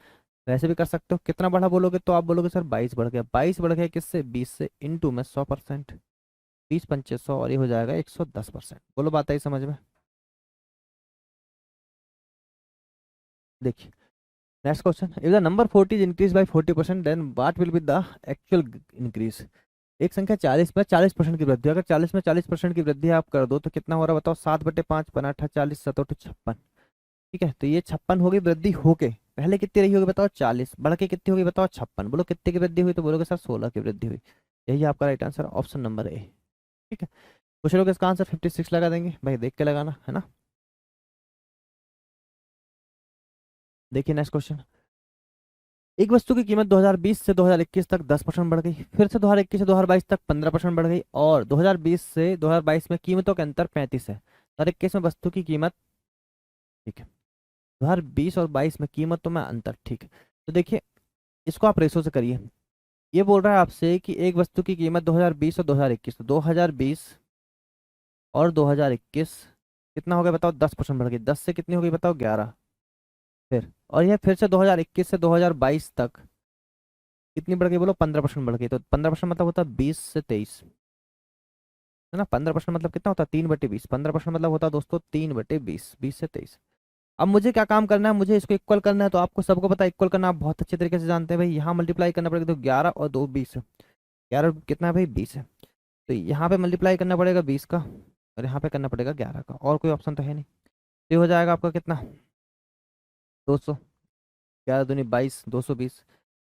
वैसे भी कर सकते हो, कितना बढ़ा बोलोगे तो आप बोलोगे सर 22 बढ़ गया। 22 बढ़ गया किससे, 20 से, इंटू में 100%। 20×5 = 100, और ये हो जाएगा 110%। बोलो बात आई समझ में? देखिए next question. If the number 40 increase by 40% then what will be the actual increase. एक संख्या 40 में 40% की वृद्धि, अगर 40 में 40% की वृद्धि आप कर दो तो कितना हो रहा है बताओ, 7/5, 5×8 = 40, 7×8 = 56। ठीक है, तो ये 56 होगी वृद्धि होके, पहले कितनी रही होगी बताओ, 40, बढ़ के कितनी होगी बताओ, 56। बोलो कितने की वृद्धि हुई, तो बोलोगे सर 16 की वृद्धि हुई। यही आपका right answer, option number A. ठीक है, कुछ लोग इसका आंसर 56 लगा देंगे भाई, देख के लगाना है ना। देखिए नेक्स्ट क्वेश्चन। एक वस्तु की कीमत 2020 से 2021 तक 10% बढ़ गई, फिर से 2021 से 2022 तक 15% बढ़ गई, और 2020 से 2022 में कीमतों के अंतर 35 है। 2021 में वस्तु की कीमत, ठीक है, 2020 और 22 में कीमतों में अंतर, ठीक है। तो देखिए इसको आप रेशो से करिए। ये बोल रहा है आपसे कि एक वस्तु की कीमत 2020 और 2021, तो 2020 और 2021 कितना हो गया बताओ, 10% बढ़ गई। 10 से कितनी हो गई बताओ, 11। फिर और यह फिर से 2021 से 2022 तक कितनी बढ़ गई बोलो, 15% बढ़ गई। तो 15% मतलब होता है 20 से 23, है ना। 15% मतलब कितना होता है, 3/20। 15% मतलब होता है दोस्तों 3/20, 20 से 23। अब मुझे क्या काम करना है, मुझे इसको इक्वल करना है। तो आपको सबको पता है इक्वल करना, आप बहुत अच्छे तरीके से जानते हैं भाई। यहाँ मल्टीप्लाई करना पड़ेगा, तो 11 और 2 20 है। 11 कितना है भाई, 20 है। तो यहाँ पे मल्टीप्लाई करना पड़ेगा 20 का, और यहाँ पे करना पड़ेगा 11 का, और कोई ऑप्शन तो है नहीं। तो ये हो जाएगा आपका कितना, 200। 11×2 = 22, 220,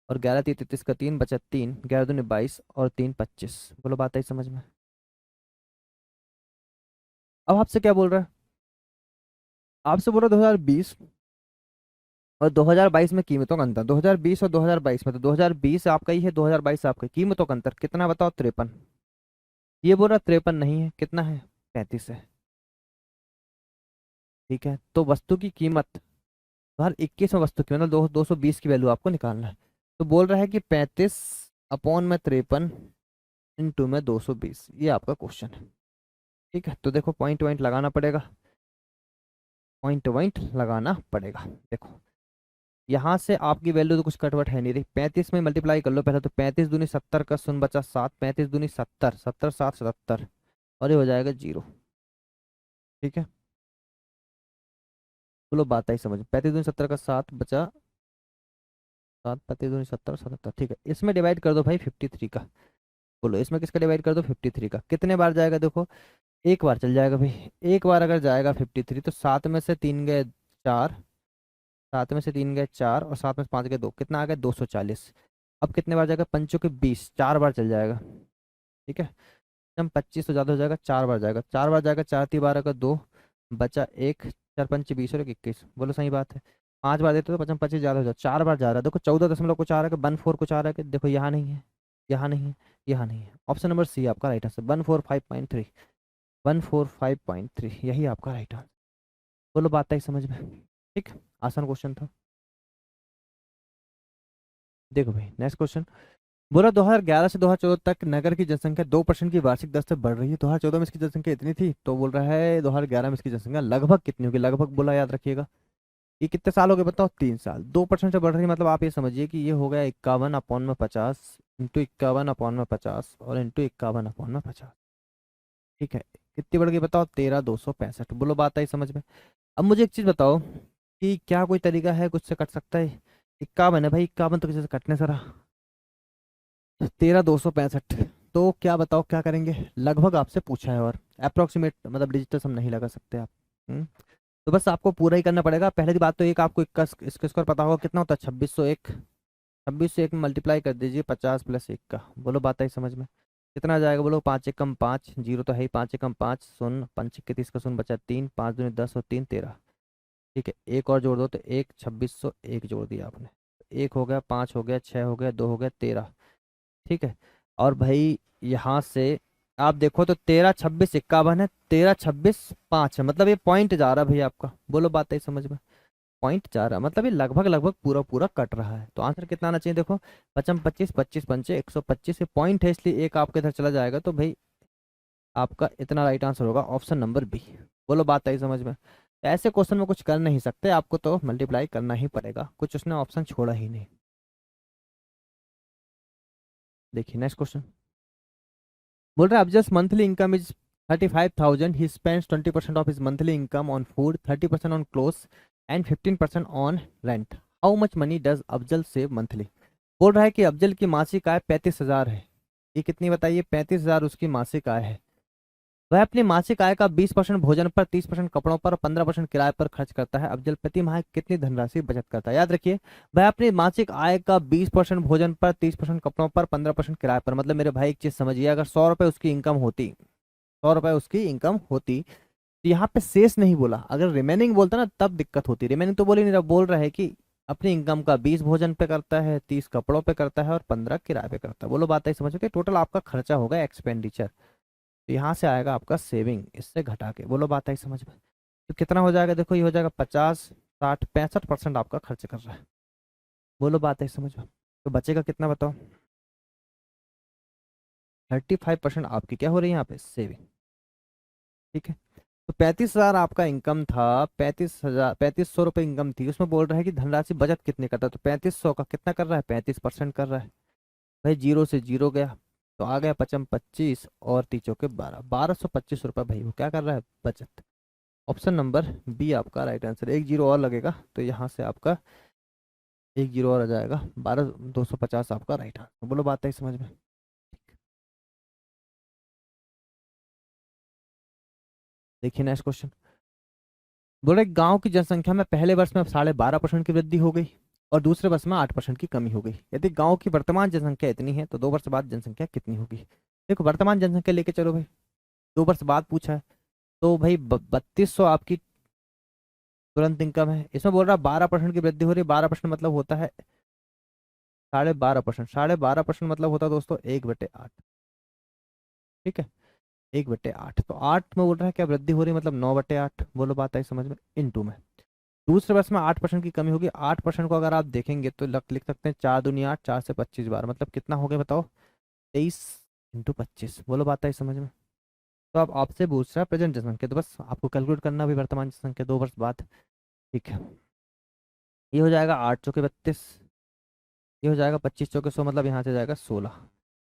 और 11×3 = 33 का 3 बचा 3, 11×2 = 22, और 3 25। बोलो बात आई समझ में? अब आपसे क्या बोल रहा है, आपसे बोल रहा है 2020 और 2022 में कीमतों का अंतर। 2020 और 2022 में, तो 2020 आपका ही है, 2022 आपका, कीमतों का अंतर कितना बताओ, 53। ये बोल रहा 53 नहीं है, कितना है, 35 है। ठीक है, तो वस्तु की कीमत 2021 में, वस्तु की मतलब 220 की वैल्यू आपको निकालना है। तो बोल रहा है कि 35/53 इंटू में 220, ये आपका क्वेश्चन है। ठीक है, तो देखो पॉइंट वॉइंट लगाना पड़ेगा, पॉइंट वॉइंट लगाना पड़ेगा। देखो यहाँ से आपकी वैल्यू तो कुछ कटवट है नहीं रही, 35 में मल्टीप्लाई कर लो पहले। तो 35×2 = 70 का 0 बचा 7, 35×2 = 70, 70 7 77, और ये हो जाएगा 0। ठीक है, बोलो बात आई समझ। 35×2 = 70 का 7 बचा 7, 35×2 = 70, 77। ठीक है, इसमें डिवाइड कर दो भाई 53 का। बोलो इसमें किसका डिवाइड कर दो, 53 का। कितने बार जाएगा देखो, एक बार चल जाएगा भाई, एक बार अगर जाएगा 53, तो 7 में से 3 गए 4, 7 में से 3 गए 4 और 7 में से 5 गए 2, कितना आ गया 240। अब कितने बार जाएगा, पंचों के 20, 4 बार चल जाएगा। ठीक है, हम 25 तो ज़्यादा हो जाएगा, 4 बार जाएगा, 4 बार जाएगा, 4 × 3 = 12 का 2, बचा 1, 4 × 5 = 20 और 21, बोलो सही बात है। 5 बार देते तो 25 ज़्यादा हो जाए, 4 बार जा रहा है, देखो 14 दशमलव कुछ आ रहा है कि 14 कुछ आ रहा है कि, देखो यहाँ नहीं है, यहाँ नहीं है, यहाँ नहीं है। ऑप्शन नंबर सी आपका राइट आंसर, 145.3, 145.3 यही आपका राइट आंसर। बोलो बात आई समझ में। ठीक, आसान क्वेश्चन था। देखो भाई नेक्स्ट क्वेश्चन, बोला 2011 से 2014 तक नगर की जनसंख्या 2% की वार्षिक दर से बढ़ रही है। 2014 में इसकी जनसंख्या इतनी थी, तो बोल रहा है 2011 में इसकी जनसंख्या लगभग कितनी होगी, लगभग बोला, याद रखिएगा। ये कितने साल हो गए बताओ, 3 साल। 2% से बढ़ रही है मतलब आप ये समझिए कि ये हो गया 51/50 इंटू 51/50 और इंटू 51/50। ठीक है, कितनी बढ़ गई बताओ, 13,265। बोलो बात आई समझ में। अब मुझे एक चीज बताओ कि क्या कोई तरीका है कुछ से कट सकता है। 51 है भाई, 51 तो किसी से कटने सरा, 13,265। तो क्या बताओ क्या करेंगे, लगभग आपसे पूछा है और अप्रोक्सीमेट मतलब डिजिटल सम नहीं लगा सकते आप। तो बस आपको पूरा ही करना पड़ेगा। पहले की बात तो एक आपको इसका स्कोर पता होगा कितना होता है, 2601। 2601 में मल्टीप्लाई कर दीजिए 50 + 1 का, बोलो बात आई समझ में। कितना आ जाएगा बोलो, 5 × 1 = 5, जीरो तो है ही, 5 × 1 = 5, शून्य, 5 × 1 = 30 का शून्य बचा 3, 5 × 2 = 10 और 3 × 13। ठीक है, एक और जोड़ दो तो एक, 2601 जोड़ दिया आपने, एक हो गया, 5 हो गया, 6 हो गया, 2 हो गया, 13। ठीक है, और भाई यहाँ से आप देखो तो 13, 26, 51 है, 13, 26, 5 है, मतलब ये पॉइंट जा रहा है भाई आपका। बोलो बात है समझ में, पॉइंट जा रहा है मतलब ये लगभग लगभग पूरा पूरा कट रहा है। तो आंसर कितना आना चाहिए देखो, 55, 25 पंचे 125, ये पॉइंट है इसलिए एक आपके इधर चला जाएगा, तो भाई आपका इतना राइट आंसर होगा ऑप्शन नंबर बी। बोलो बात आई समझ में। तो ऐसे क्वेश्चन में कुछ कर नहीं सकते, आपको तो मल्टीप्लाई करना ही पड़ेगा, कुछ उसने ऑप्शन छोड़ा ही नहीं। देखिए नेक्स्ट क्वेश्चन, बोल रहा है Afzal's monthly income is 35,000, he spends 20% of his monthly income on food, 30% on clothes and 15% on rent. How much money does Afzal save monthly. बोल रहा है कि अफजल की मासिक आय 35,000 है। ये कितनी बताइए, 35,000 उसकी मासिक आय है। वह अपनी मासिक आय का 20% भोजन पर, 30% कपड़ों पर और 15% किराए पर खर्च करता है। अफजल प्रति माह कितनी धनराशि बचत करता है। याद रखिए, वह अपनी मासिक आय का 20% भोजन पर, 30% कपड़ों पर, 15% किराए पर, मतलब मेरे भाई एक चीज समझिए, अगर 100 रुपये उसकी इनकम होती, 100 रुपये उसकी इनकम होती, तो यहाँ पे शेष नहीं बोला, अगर रिमेनिंग बोलता ना तब दिक्कत होती। रिमेनिंग तो बोल ही नहीं रहा, बोल रहा है कि अपनी इनकम का 20 भोजन पे करता है, 30 कपड़ों पे करता है और 15 किराए पे करता है। बोलो बात है समझ के, टोटल आपका खर्चा होगा एक्सपेंडिचर, तो यहाँ से आएगा आपका सेविंग, इससे घटा के। बोलो बात आई समझ में। तो कितना हो जाएगा देखो, ये हो जाएगा 50, 60, 65% आपका खर्च कर रहा है। बोलो बात आई समझ में। तो बचेगा कितना बताओ, 35% आपकी क्या हो रही है यहाँ पे, सेविंग। ठीक है, तो 35,000 आपका इनकम था, 3500 रुपये इनकम थी, उसमें बोल रहा है कि धनराशि बचत कितने करता है, तो 3500 का कितना कर रहा है, 35% कर रहा है। भाई जीरो से जीरो गया, तो आ गया 55, 25 और 3 × 4 = 12, 1225 रुपये भाई वो क्या कर रहा है, बचत। ऑप्शन नंबर बी आपका राइट आंसर। एक जीरो और लगेगा तो यहाँ से आपका एक जीरो और आ जाएगा, 12,250 आपका राइट आंसर। बोलो बात है समझ में। देखिए नेक्स्ट क्वेश्चन, बोले गांव की जनसंख्या में पहले वर्ष में 12.5% की वृद्धि हो गई और दूसरे वर्ष में 8% की कमी हो गई। यदि गांव की वर्तमान जनसंख्या इतनी है तो 2 वर्ष बाद जनसंख्या कितनी होगी। देखो वर्तमान जनसंख्या लेके चलो भाई, 2 वर्ष बाद पूछा है, तो भाई 3200 आपकी तुरंत इनकम है। इसमें बोल रहा है 12% की वृद्धि हो रही है, 12% मतलब होता है 12.5%, 12.5% मतलब होता है दोस्तों 1/8। ठीक है, 1/8, तो 8 में बोल रहा है क्या वृद्धि हो रही है, मतलब 9/8। बोलो बात आई समझ में, इंटू में दूसरे वर्ष में 8% की कमी होगी। 8% को अगर आप देखेंगे तो लिख सकते हैं 4 दूनी 8, 4 से 25 बार, मतलब कितना हो गया बताओ, 23 × 25। बोलो बात आई समझ में। तो अब आपसे पूछ रहा है प्रेजेंट जनसंख्या, तो बस आपको कैलकुलेट करना भी वर्तमान जनसंख्या 2 वर्ष बाद। ठीक है, ये हो जाएगा 8 × 4 = 32, ये हो जाएगा 25 × 4 = 100, मतलब यहाँ से जाएगा 16,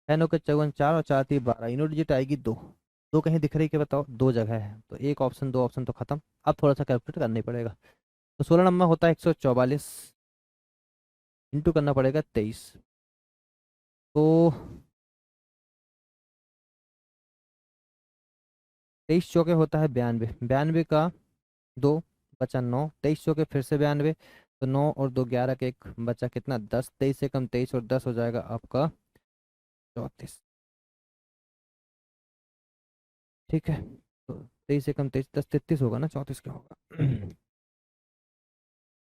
10 × 54 4 और 4 × 3 = 12, यूनिट डिजिट आएगी 2। दो कहीं दिख रही है क्या बताओ, दो जगह है, तो एक ऑप्शन, दो ऑप्शन तो खत्म। अब थोड़ा सा कैलकुलेट करना ही पड़ेगा। तो 16 नंबर होता है 144, इंटू करना पड़ेगा 23, तो 23 चौके होता है 92, 92 का 2 बचा 9, 23 चौके फिर से 92, तो 9 और 2 11 के एक बचा कितना 10, 23 से कम 23 और 10 हो जाएगा आपका 34। ठीक है, तो 23 से कम 23 10 33 होगा ना, 34 क्या होगा?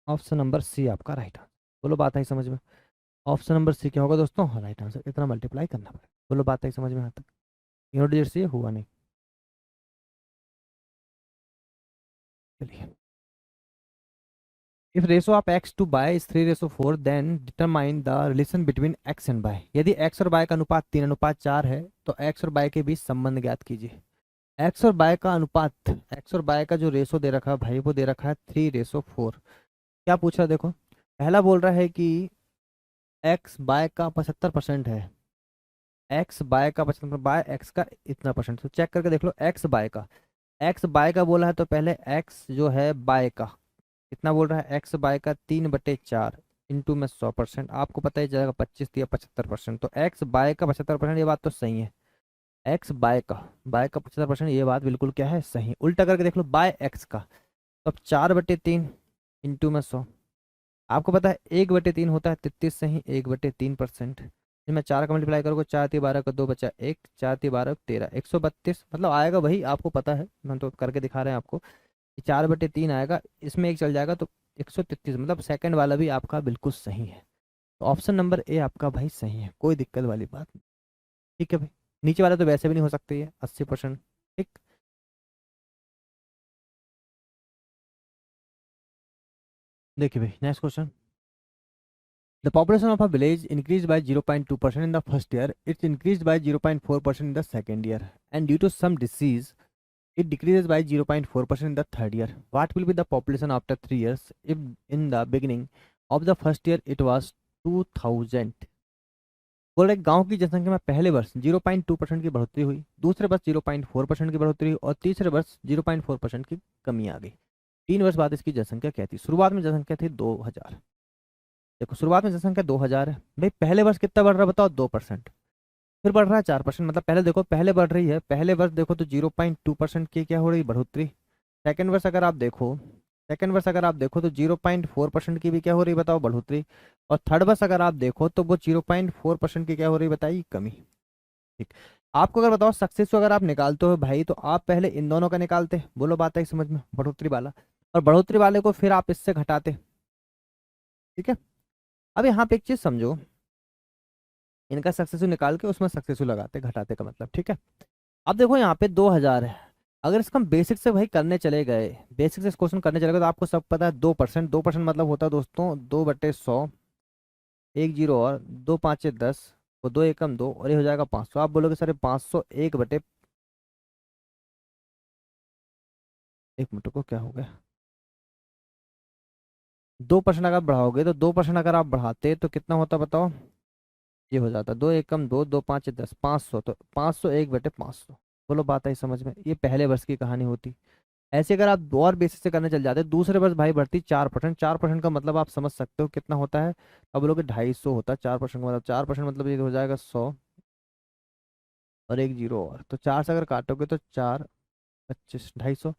ऑप्शन नंबर सी आपका राइट आंसर। बोलो बात आई समझ में? ऑप्शन नंबर सी क्या होगा दोस्तों? Right answer. इतना मल्टीप्लाई करना पड़ेगा। बोलो बात आई समझ में यहाँ तक? यूनिट डिजिट से हुआ नहीं। चलिए, if ratio of x to y is 3:4 then determine the relation between x and y। यदि x और y का अनुपात 3:4 है तो x और y के बीच संबंध ज्ञात कीजिए। x और y का अनुपात, x और y का जो रेशो दे रखा है भाई वो दे रखा है 3:4। क्या पूछ रहा है देखो, पहला बोल रहा है कि x y का 75% है, एक्स बाय का 75 बाय एक्स का इतना परसेंट। तो चेक करके देख लो, एक्स बाय का बोला है तो पहले एक्स जो है बाय का कितना बोल रहा है, एक्स बाय का 3/4 इंटू में 100%, आपको पता ही चलेगा 25 या 75%। तो एक्स बाय का 75%, ये बात तो सही है। एक्स बाय का 75%, ये बात बिल्कुल क्या है, सही। उल्टा करके देख लो बाय एक्स का, तो अब 4/3 इंटू में 100, आपको पता है 1/3 होता है 33, सही 1/3%। फिर मैं 4 का मल्टीप्लाई करूँगा, 4×3 = 12 का 2 बचा 1, 4×3 = 13, 132 मतलब आएगा वही, आपको पता है, हम तो करके दिखा रहे हैं आपको कि 4/3 आएगा, इसमें एक चल जाएगा तो 133, मतलब सेकंड वाला भी आपका बिल्कुल सही है। तो ऑप्शन नंबर ए आपका भाई सही है, कोई दिक्कत वाली बात नहीं। ठीक है भाई, नीचे वाला तो वैसे भी नहीं हो सकते ये 80%। ठीक, देखिए भाई next question. The population of a village increased by 0.2% in the first year. It increased by 0.4% in the second year. And due to some disease, it decreases by 0.4% in the third year. What will be the population after 3 years if in the beginning of the first year it was 2000? बोल रहे गांव की जनसंख्या में पहले वर्ष 0.2% की बढ़ोतरी हुई, दूसरे वर्ष 0.4% की बढ़ोतरी हुई और तीसरे वर्ष 0.4% की कमी आ गई। 3 वर्ष बाद इसकी जनसंख्या क्या थी? शुरुआत में जनसंख्या थी 2000। देखो शुरुआत में जनसंख्या 2000 है भाई, पहले वर्ष कितना बढ़ रहा है बताओ? 2%। फिर बढ़ रहा है 4%, मतलब पहले देखो, पहले बढ़ रही है, पहले वर्ष देखो तो 0.2% की क्या हो रही बढ़ोतरी। सेकंड वर्ष अगर आप देखो, तो 0.4% की भी क्या हो रही बताओ बढ़ोतरी। और थर्ड वर्ष अगर आप देखो तो वो 0.4% की क्या हो रही बताइए, कमी। ठीक, आपको अगर बताओ सक्सेस को अगर आप निकालते हो भाई, तो आप पहले इन दोनों का निकालते, बोलो बात है समझ में, बढ़ोतरी वाला, और बढ़ोतरी वाले को फिर आप इससे घटाते। ठीक है, अब यहाँ पे एक चीज समझो, इनका सक्सेसफुल निकाल के उसमें सक्सेसफुल लगाते घटाते का मतलब। ठीक है, अब देखो यहाँ पे 2000 है, अगर इसका हम बेसिक से भाई करने चले गए, बेसिक से क्वेश्चन करने चले गए, तो आपको सब पता है 2%, 2% मतलब होता है दोस्तों 2/100, एक जीरो और 2×5 = 10, और 2 × 1 = 2, और ये हो जाएगा 500। आप बोलोगे सर 500 एक मिनट को क्या हो गया, 2% अगर बढ़ाओगे तो 2% अगर आप बढ़ाते तो कितना होता बताओ? ये हो जाता 2 × 1 = 2, 2×5 = 10, 500, तो 500 1/500। बोलो बात आई समझ में? ये पहले वर्ष की कहानी होती। ऐसे अगर आप और बेसिस से करने चल जाते, दूसरे वर्ष भाई बढ़ती 4%, 4% का मतलब आप समझ सकते हो कितना होता है। अब बोलोगे 250 होता है 4% का मतलब, 4% मतलब ये हो जाएगा 100, और एक जीरो और, तो 4 से अगर काटोगे तो 4×25 250।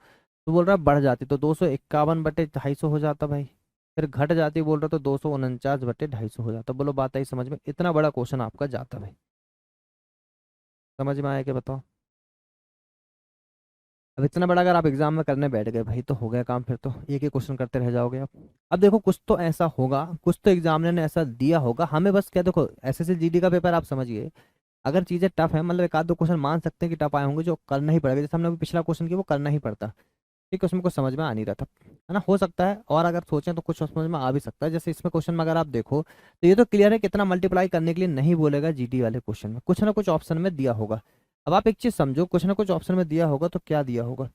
तो बोल रहा है बढ़ जाती तो 251/250 हो जाता भाई, फिर घट जाती बोल रहा तो 249/250 हो जाता। बोलो बात आई समझ में? इतना बड़ा क्वेश्चन आपका जाता भाई, समझ में आया क्या बताओ? अब इतना बड़ा अगर आप एग्जाम में करने बैठ गए भाई तो हो गया काम, फिर तो एक ही क्वेश्चन करते रह जाओगे आप। अब देखो कुछ तो ऐसा होगा, कुछ तो एग्जामिनर ने ऐसा दिया होगा हमें, बस क्या देखो एसएससी जीडी का पेपर आप समझिए, अगर चीजें टफ है मतलब एक आध दो क्वेश्चन मान सकते हैं कि टफ आए होंगे, जो करना ही पड़ेगा, जैसे हमने अभी पिछला क्वेश्चन किया वो करना ही पड़ता। ठीक है, उसमें कुछ समझ में आ नहीं रहा था, है ना, हो सकता है, और अगर सोचें तो कुछ समझ में आ भी सकता है। जैसे इसमें क्वेश्चन में अगर आप देखो तो ये तो क्लियर है कितना मल्टीप्लाई करने के लिए नहीं बोलेगा, जीडी वाले क्वेश्चन में कुछ ना कुछ ऑप्शन में दिया होगा। अब आप एक चीज समझो, कुछ ना कुछ ऑप्शन में दिया होगा तो क्या दिया होगा।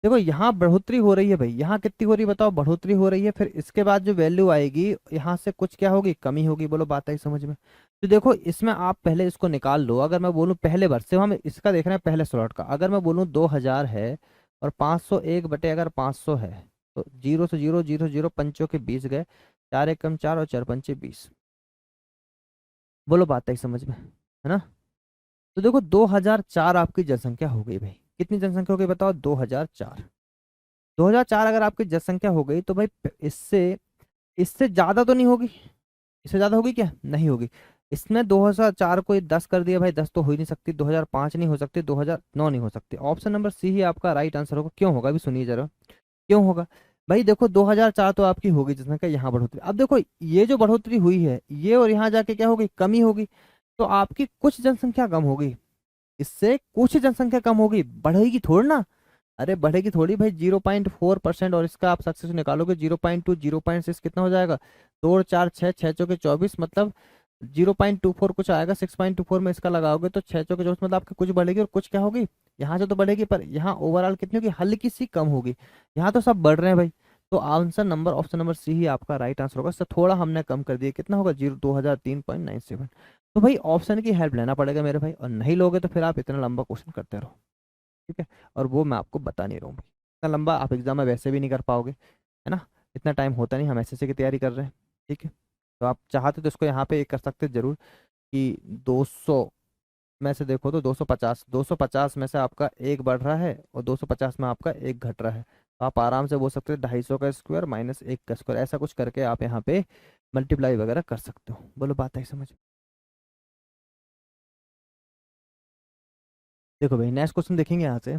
देखो यहाँ बढ़ोतरी हो रही है भाई, यहाँ कितनी हो रही है बताओ? बढ़ोतरी हो रही है, फिर इसके बाद जो वैल्यू आएगी यहाँ से कुछ क्या होगी, कमी होगी। बोलो बात आई समझ में? तो देखो इसमें आप पहले इसको निकाल लो, अगर मैं बोलूँ पहले वर्ष से, हम इसका देख रहे हैं पहले स्लॉट का, अगर मैं बोलूँ 2000 है और 500 अगर 500 है, तो जीरो से जीरो, जीरो जीरो पंचों के 20 गए, 4 × 1 = 4 और 4×5 = 20। बोलो बात आई समझ में, है ना? तो देखो 2004 आपकी जनसंख्या हो गई भाई, कितनी जनसंख्या हो गई बताओ, 2004। 2004 अगर आपकी जनसंख्या हो गई तो भाई इससे इससे ज्यादा तो नहीं होगी, इससे ज्यादा होगी क्या, नहीं होगी। इसमें 2004 को 10 कर दिया भाई, 10 तो हो ही नहीं सकती, 2005 नहीं हो सकती, 2009 नहीं हो सकती। ऑप्शन नंबर सी ही आपका राइट आंसर होगा। क्यों होगा अभी सुनिए जरा, क्यों होगा। भाई देखो 2004 तो आपकी होगी जनसंख्या, यहाँ बढ़ोतरी, अब देखो ये जो बढ़ोतरी हुई है ये और यहाँ जाके क्या होगी, कमी होगी। तो आपकी कुछ जनसंख्या कम होगी, इससे कुछ जनसंख्या कम होगी, बढ़ेगी थोड़ी ना। अरे बढ़ेगी थोड़ी भाई, 0.4%, और इसका आप सक्सेस निकालोगे 0.2, 0.6 कितना हो जाएगा, 2 और 4 6, 6 चौके 24, मतलब 0.24 कुछ आएगा, 6.24 में इसका लगाओगे तो 6 चौके 24, मतलब आपकी कुछ बढ़ेगी और कुछ क्या होगी, यहाँ से तो बढ़ेगी पर यहाँ ओवरऑल कितनी होगी, हल्की सी कम होगी। यहाँ तो सब बढ़ रहे हैं भाई। तो answer number, option number C ही आपका राइट आंसर होगा। इससे थोड़ा हमने कम कर दिया, कितना होगा, 2003.97। तो भाई ऑप्शन की हेल्प लेना पड़ेगा मेरे भाई, और नहीं लोगे तो फिर आप इतना लंबा क्वेश्चन करते रहो, ठीक है। और वो मैं आपको बता नहीं रहा हूँ भाई, इतना लंबा आप एग्जाम में वैसे भी नहीं कर पाओगे, है ना। इतना टाइम होता नहीं, हम एसएससी की तैयारी कर रहे हैं, ठीक है। तो आप चाहते तो इसको यहाँ पे कर सकते जरूर कि 200 में से देखो तो 250, 250 में से आपका एक बढ़ रहा है और 250 में आपका एक घट रहा है, तो आप आराम से बोल सकते हो 250 का स्क्वायर माइनस 1 का स्क्वायर, ऐसा कुछ करके आप यहाँ पे मल्टीप्लाई वगैरह कर सकते हो। बोलो बात है समझ। देखो भाई नेक्स्ट क्वेश्चन देखेंगे यहाँ से।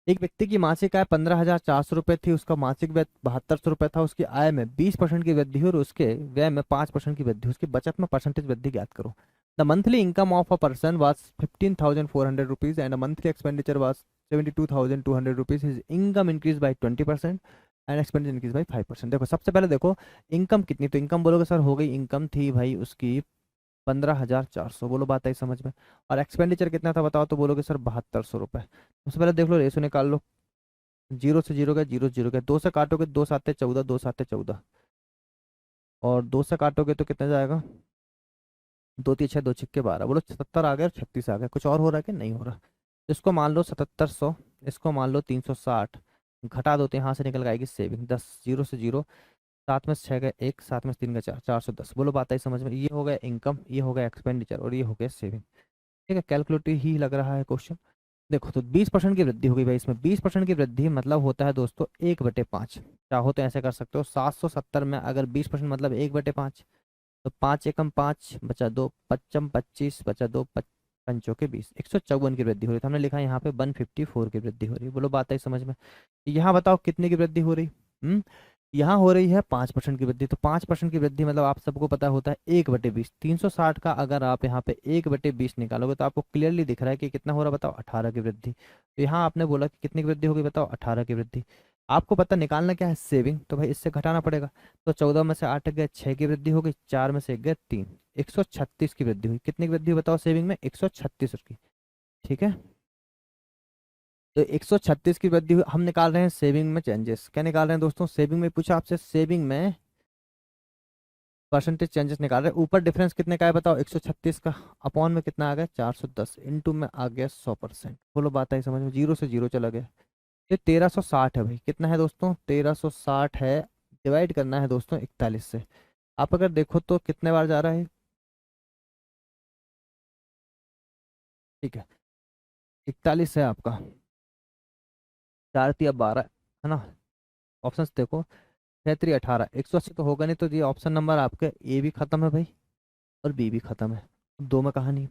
एक व्यक्ति की मासिक आय 15,400 रुपये थी, उसका मासिक व्यय 7200 रुपये था, उसकी आय में 20% की वृद्धि हुई और उसके व्यय में 5% की वृद्धि हुई, उसकी बचत में परसेंटेज वृद्धि ज्ञात करो। The monthly income of a person was 15,400 rupees and monthly expenditure was 72,200 rupees. His income increase by 20% and expenditure increase by 5%। देखो सबसे पहले देखो इनकम कितनी, तो इनकम बोलोगे सर हो गई, इनकम थी भाई उसकी 15,400, बोलो बात आई समझ में। और एक्सपेंडिचर कितना था बताओ, तो बोलोगे सर 7200 रुपये। सबसे पहले देख लो रेशो निकाल लो, जीरो से जीरो गया, जीरो से जीरो गया, दो से काटोगे, दो साते 14, दो साते 14, और दो से काटोगे तो कितना जाएगा, दो तीन छः, दो छिक्के 12, बोलो 77 आ गया और 36 आ गया। कुछ और हो रहा है कि नहीं हो रहा। इसको मान लो 7700, इसको मान लो 360, घटा दो तो यहाँ से निकल के आएगी सेविंग 10, जीरो से जीरो, सात में से छः गए एक, सात में से तीन गए चार, 410। बोलो बात आई समझ में। ये हो गया इनकम, ये हो गया एक्सपेंडिचर और ये हो गया सेविंग, ठीक है। कैलकुलेटिव ही लग रहा है क्वेश्चन। देखो तो 20% की वृद्धि होगी भाई इसमें, 20% की वृद्धि मतलब होता है दोस्तों 1/5। चाहो तो ऐसे कर सकते हो, 770 में अगर 20% मतलब 1/5, तो 5 एकम 5 बचा दो, पच्चम 25 बचा दो, पंचों के 20, 154 की वृद्धि हो रही है। तो हमने लिखा है यहाँ पे 154 की वृद्धि हो रही है। बोलो बात है समझ में। यहाँ बताओ कितने की वृद्धि हो रही, हम्म यहाँ हो रही है 5% की वृद्धि। तो 5% की वृद्धि मतलब आप सबको पता होता है 1/20, 360 का अगर आप यहाँ पे 1/20 निकालोगे तो आपको क्लियरली दिख रहा है कि कितना हो रहा है बताओ, 18 की वृद्धि। तो यहाँ आपने बोला कि कितनी की वृद्धि होगी बताओ, 18 की वृद्धि। आपको पता निकालना क्या है, सेविंग, तो भाई इससे घटाना पड़ेगा। तो 14 में से 8 गए, 6 की वृद्धि हो गई, 4 में से 1 गए 3, 136 की वृद्धि हुई। कितनी की वृद्धि हुई बताओ सेविंग में, 136 की, ठीक है। तो 136 की वृद्धि हम निकाल रहे हैं सेविंग में चेंजेस, क्या निकाल रहे हैं दोस्तों, सेविंग में पूछा आपसे, सेविंग में परसेंटेज चेंजेस निकाल रहे हैं। ऊपर डिफरेंस कितने का है बताओ, 136 का, अपॉन में कितना आ गया 410, इंटू में आ गया 100%। बोलो बात आई समझ में, जीरो से जीरो चला गया। ये 1360 है भाई, कितना है दोस्तों, 1360 है। डिवाइड करना है दोस्तों 41 से। आप अगर देखो तो कितने बार जा रहा है, ठीक है, 41 है आपका, 4 3 12, है ना। ऑप्शन देखो, 6 3 18, 180 तो होगा नहीं, तो ये ऑप्शन नंबर आपके ए भी खत्म है भाई और बी भी खत्म है, दो में कहा नहीं।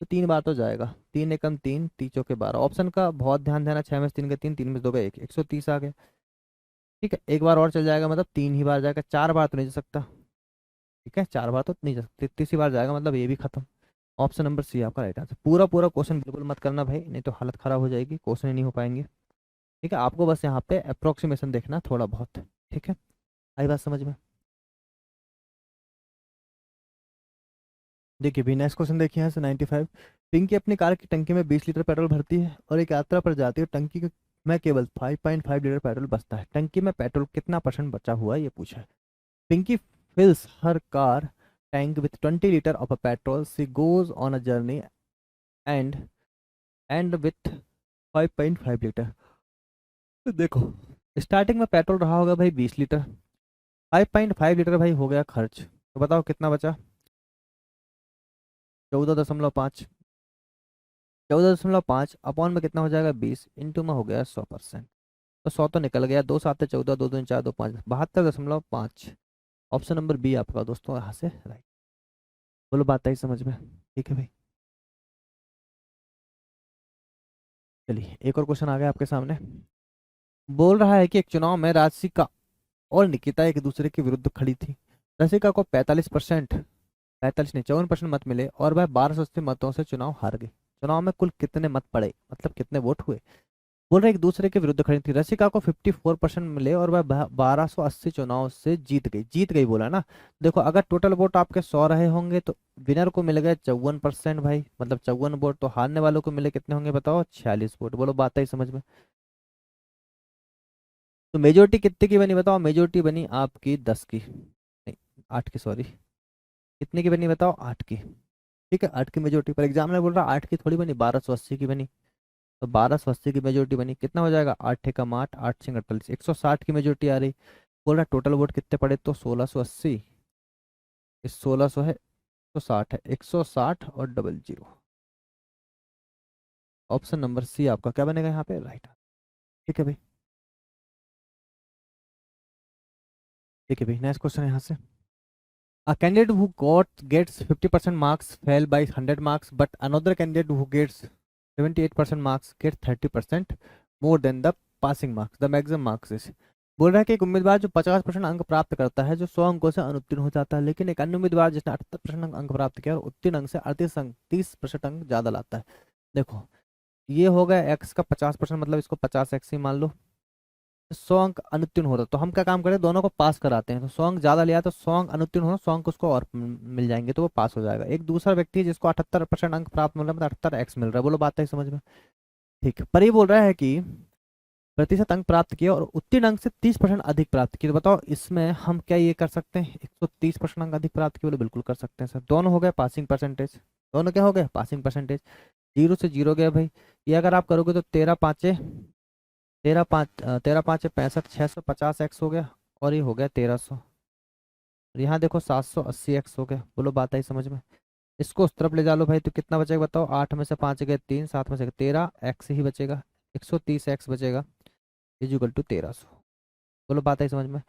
तो 3 बार तो जाएगा, 3 एकम 3, तीचों के 12। ऑप्शन का बहुत ध्यान देना, 6 में से 3 गए 3, 3 में से 2 गए 1, 130 आ गया, ठीक है। एक बार और चल जाएगा मतलब 3 ही बार जाएगा, 4 बार तो नहीं जा सकता, ठीक है, 4 बार तो नहीं जा सकती, तीसरी बार जाएगा मतलब ये भी खत्म। ऑप्शन नंबर सी आपका राइट आंसर। पूरा पूरा क्वेश्चन बिल्कुल मत करना भाई, नहीं तो हालत खराब हो जाएगी, क्वेश्चन ही नहीं हो पाएंगे, ठीक है। आपको बस यहाँ पे अप्रोक्सीमेशन देखना थोड़ा बहुत, ठीक है। आई बात समझ में। देखिए भी नेक्स्ट क्वेश्चन देखिए यहाँ से 95। पिंकी अपनी कार की टंकी में 20 लीटर पेट्रोल भरती है और एक यात्रा पर जाती है, में केवल 5.5 लीटर पेट्रोल बचता है। टंकी में पेट्रोल कितना परसेंट बचा हुआ है ये पूछा है। Pinky fills her car tank with 20 liter of a petrol. She goes on a journey and with 5.5 litre. तो देखो स्टार्टिंग में पेट्रोल रहा होगा भाई 20 लीटर, 5.5 लीटर भाई हो गया खर्च, तो बताओ कितना बचा, 14.5। 14.5 अपॉन में कितना हो जाएगा 20 इंटू में हो गया 100%। तो 100 तो निकल गया, 2 7 14, 2 2 4 2 5, 72.5। ऑप्शन नंबर बी आपका दोस्तों यहाँ से राइट। बोलो बात आई समझ में? ठीक है भाई। चलिए एक और क्वेश्चन आ गया आपके सामने। बोल रहा है कि एक चुनाव में राशिका और निकिता एक दूसरे के विरुद्ध खड़ी थी। रसिका को 45%, 45 नहीं 54% मत मिले और वह 1280 मतों से चुनाव हार गई। चुनाव में कुल कितने मत पड़े, मतलब कितने वोट हुए? बोल रहे एक दूसरे के विरुद्ध खड़ी थी, रसिका को 54% मिले और वह 1280 चुनाव से जीत गई। जीत गई बोला ना। देखो अगर टोटल वोट आपके 100 रहे होंगे तो विनर को मिल गए 54% भाई, मतलब 54 वोट। तो हारने वालों को मिले कितने होंगे बताओ? 46 वोट। बोलो बात आई समझ में? तो मेजोरिटी कितने की बनी बताओ? मेजोरिटी बनी आपकी 10 की, नहीं 8 की, सॉरी। कितने की बनी बताओ? 8 की। ठीक है 8 की मेजोरिटी पर एग्जामिनर बोल रहा 8 की थोड़ी बनी, 1280 की बनी। तो 1280 की मेजोरिटी बनी, कितना हो जाएगा? 8 एकम 8, 8 सिंग 48, 160 की मेजोरिटी आ रही। बोल रहा टोटल वोट कितने पड़े? तो 1680, इस 1600 है 160 है, 160 और double zero. Option number C आपका क्या बनेगा यहाँ पे? राइट। ठीक है भाई। ठीक है भाई नेक्स्ट क्वेश्चन है यहाँ से। A candidate who gets 50% marks fail by 100 marks, but another candidate who gets 78% marks gets 30% more than the passing marks. The maximum marks is। बोल रहा है कि एक उम्मीदवार जो 50% अंक प्राप्त करता है, जो 100 अंकों से अनुत्तीर्ण हो जाता है, लेकिन एक अन्य उम्मीदवार जिसने 78% अंक प्राप्त किया और उत्तीर्ण अंक से 38 अंक 30% अंक ज्यादा लाता है। देखो ये हो गया एक्स का 50%, मतलब इसको 50x ही मान लो। 100 अंक अनुत्तीर्ण हो रहा तो हम क्या काम करें? दोनों को पास कराते हैं। तो 100 अंक ज्यादा लिया तो 100 अंक अनुत्तीर्ण हो, 100 अंक उसको और मिल जाएंगे तो वो पास हो जाएगा। एक दूसरा व्यक्ति है जिसको 78% अंक प्राप्त मिल रहा है, मतलब 78x मिल रहा है। बोलो बात है समझ में? ठीक है। पर ये बोल रहा है कि प्रतिशत अंक प्राप्त किया और उत्तीर्ण अंक से 30% अधिक प्राप्त किया। तो बताओ इसमें हम क्या ये कर सकते हैं? 130% अंक अधिक प्राप्त किए? बोले बिल्कुल कर सकते हैं सर। दोनों हो गए पासिंग परसेंटेज। दोनों क्या हो गए? Passing percentage. जीरो से जीरो गया भाई। ये अगर आप करोगे तो 13 5 650x हो गया और ये हो गया 1300। और यहाँ देखो 780x हो गया। बोलो बात आई समझ में? इसको उस तरफ ले जा लो भाई तो कितना बचेगा बताओ? 8 में से 5 गए 3, 7 में से 13x ही बचेगा। 130x बचेगा इजुकल टू 1300। बोलो बात आई समझ में?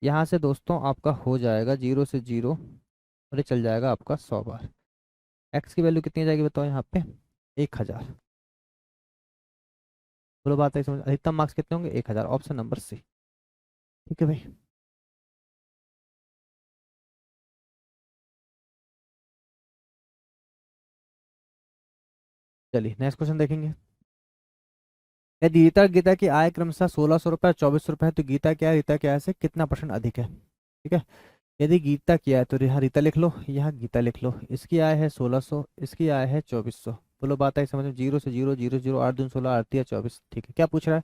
यहाँ से दोस्तों आपका हो जाएगा जीरो से जीरो और ये चल जाएगा आपका 100 बार। एक्स की वैल्यू कितनी आ जाएगी बताओ यहाँ पे? 1000। बोलो बात आई समझ? अधिकतम मार्क्स कितने होंगे? 1000। Option number C. ठीक है भाई। चलिए नेक्स्ट क्वेश्चन देखेंगे। यदि गीता गीता की आय क्रमशः 1600 रुपये 2400 रुपये है तो गीता क्या है, रीता क्या है से कितना परसेंट अधिक है? ठीक है। यदि गीता की आय तो यहाँ रीता लिख लो, यहाँ गीता लिख लो। इसकी आय है 1600, इसकी आय है 2400। बोलो बात है समझ में? जीरो से जीरो, जीरो जीरो, 8 दूनी 16, 8 या 24। ठीक है। क्या पूछ रहा है?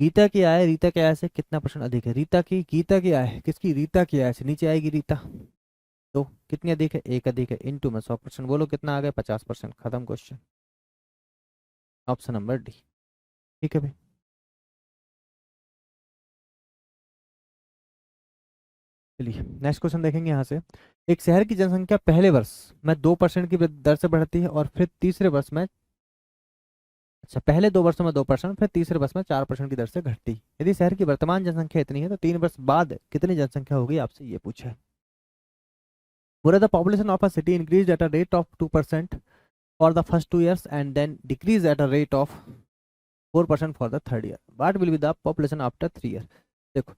गीता की आय रीता की आय से कितना परसेंट अधिक है? रीता की, गीता की आय किसकी? रीता की आय से नीचे आएगी रीता। तो कितनी अधिक है? एक अधिक है इंटू में 100%। बोलो कितना आ गया? 50%। खत्म क्वेश्चन। Option number D. ठीक है भाई। चलिए नेक्स्ट क्वेश्चन देखेंगे यहाँ से। एक शहर की जनसंख्या पहले वर्ष में 2% की दर से बढ़ती है और फिर तीसरे वर्ष में, अच्छा पहले 2 वर्षों में 2%, फिर तीसरे वर्ष में 4% की दर से घटती है। यदि शहर की वर्तमान जनसंख्या इतनी है तो 3 वर्ष बाद कितनी जनसंख्या होगी? आपसे ये पूछा है। पूरा the population of a city increase at a rate of 2% for the first 2 years and then decrease at a rate of 4% for the third year. What will be the population after 3 years? देखो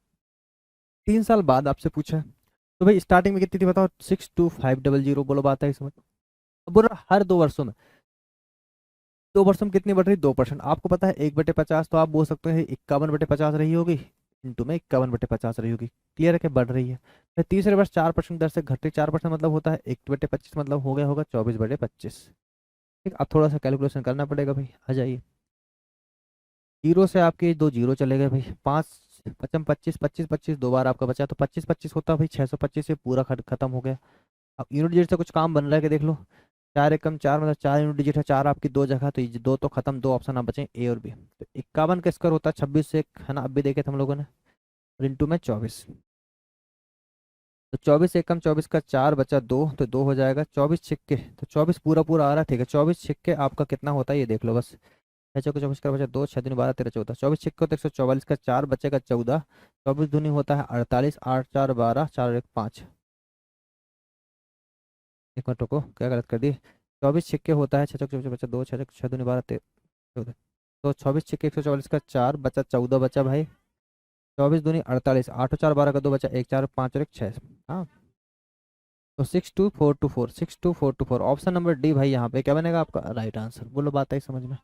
3 साल बाद आपसे पूछा है तो भाई starting में कितनी थी बताओ? 62500। बोलो बात है समझ? अब बोल रहा हर 2 वर्षों में, 2 वर्षों में कितनी बढ़ रही? 2%। आपको पता है 1/50, तो आप बोल सकते हैं 51/50 रही होगी इंटू में 51/50 रही होगी। क्लियर है कि बढ़ रही है। फिर तीसरे वर्ष 4% दर से घट रही। 4% मतलब होता है 1/25, मतलब हो गया होगा 24/25। ठीक। अब थोड़ा सा कैलकुलेशन करना पड़ेगा भाई। आ जाइए। जीरो से आपके दो जीरो चले गए भाई। 5 पचम 25, 25 25 दो बार आपका बचा तो 25 25 होता भाई। 625 से पूरा खत्म हो गया। अब यूनिट डिजिट से कुछ काम बन रहा है कि देख लो। 4 एकम 4 मतलब 4 यूनिट डिजिट है। 4 आपकी दो जगह तो ये दो तो खत्म, दो ऑप्शन आप बचे ए और बी। तो 51 का स्क्वायर होता है 26 से, है ना? अब भी देखे थे हम लोगों ने। और इंटू में 24। तो 24 एकम 24 का 4 बचा 2, तो 2 हो जाएगा। 24 छिक्के, तो 24 पूरा पूरा आ रहा है, ठीक है। 24 छिक्के आपका कितना होता है ये देख लो बस। 6 चौके 24 का बचा 2, 6 दूनी 12 13 14, 24 छिक्के होते 144 का 4 बचेगा 14, 24 दूनी होता है 48, 8 4 12, 4 1 5। एक मिनट रुको, क्या गलत कर दी। 24 छिक्के होता है 6 चौके 24 बचा 2, 6 दूनी 12 13 14, तो 24 छिक्के 144 का 4 बचा 14 बचा भाई। 24 दूनी 48, 8 4 12 का 2 बचा 1 4 5 और 1 6। हाँ, तो 62424, 62424 ऑप्शन नंबर डी भाई, यहाँ पे क्या बनेगा आपका राइट आंसर। बोलो बात आई समझ में?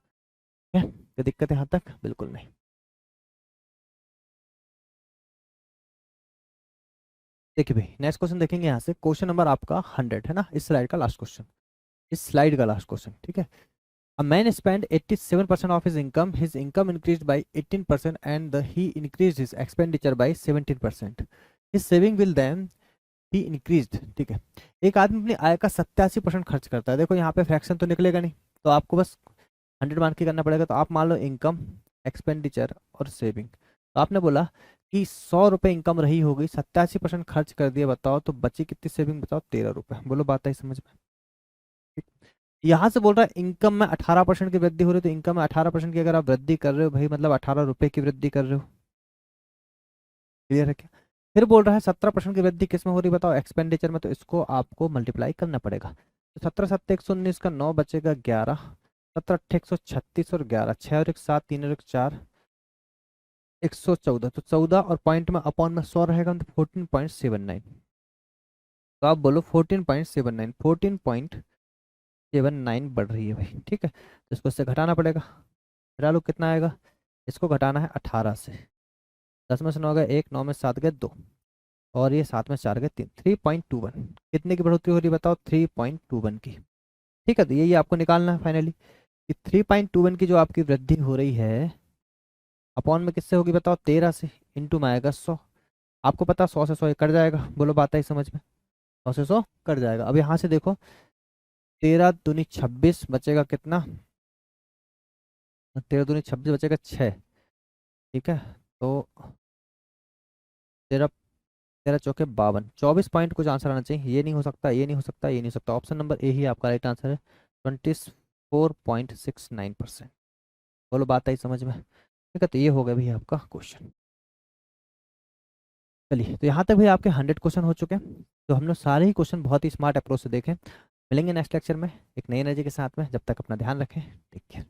क्या कोई दिक्कत है यहाँ तक? बिल्कुल नहीं। देखिए भाई नेक्स्ट क्वेश्चन देखेंगे यहाँ से। क्वेश्चन नंबर आपका 100 है ना, इस स्लाइड का लास्ट क्वेश्चन, इस स्लाइड का लास्ट क्वेश्चन, ठीक है। A man spent 87% of his income increased by 18% and he increased his expenditure by 17%. His saving will then be increased, ठीक है। एक आदमी अपनी आय का 87% खर्च करता है। देखो यहाँ पे फ्रैक्शन तो निकलेगा नहीं, तो आपको बस 100 मान के करना पड़ेगा। तो आप मान लो इनकम, एक्सपेंडिचर और सेविंग। तो आपने बोला कि 100 रुपये इनकम रही होगी, 87% खर्च कर दिया, बताओ तो बची कितनी सेविंग, बताओ 13 रुपये। बोलो बात आई समझ में? यहाँ से बोल रहा है इनकम में 18% की वृद्धि हो रही है, तो इनकम में 18% की अगर आप वृद्धि कर रहे हो भाई, मतलब 18 रुपये की वृद्धि कर रहे हो। क्लियर है क्या? फिर बोल रहा है 17% की वृद्धि किस में हो रही है, बताओ एक्सपेंडिचर में, तो इसको आपको मल्टीप्लाई करना पड़ेगा। तो 17 7 119 का 9 बचेगा 11, 17 8 136 और 11 6 और 1 7 3 और 1 4 114, तो 14 और पॉइंट में अपॉन में 100 रहेगा, तो 14.79। तो आप बोलो 14.79, 14.79 बढ़ रही है भाई, ठीक है। तो इसको इससे घटाना पड़ेगा। घटा लो, कितना आएगा? इसको घटाना है 18 से। 10 में से 9 गए 1, 9 में 7 गए 2, और ये 7 में 4 गए 3, 3.21। कितने की बढ़ोतरी हो रही है बताओ? 3.21 की, ठीक है। तो यही आपको निकालना है फाइनली कि 3.21 की जो आपकी वृद्धि हो रही है, अपॉन में किससे होगी बताओ? 13 से, इंटू में आएगा 100। आपको पता 100 से 100 कट जाएगा। बोलो बात आई समझ में? 100 से 100 कट जाएगा। अब यहाँ से देखो, 13 दूनी 26 बचेगा कितना? 13 दूनी 26 बचेगा 6, ठीक है। तो 13 13 चौके 52, 24 पॉइंट कुछ आंसर आना चाहिए। ये नहीं हो सकता, ये नहीं हो सकता, ये नहीं हो सकता। ऑप्शन नंबर ए ही आपका राइट आंसर है, 24.69%। बोलो बात आई समझ में? ठीक है, तो ये हो गया भैया आपका क्वेश्चन। चलिए, तो यहाँ तक भाई आपके 100 क्वेश्चन हो चुके हैं। तो हम लोग सारे ही क्वेश्चन बहुत ही स्मार्ट अप्रोच से देखें। मिलेंगे नेक्स्ट लेक्चर में एक नई एनर्जी के साथ में। जब तक अपना ध्यान रखें, टेक केयर।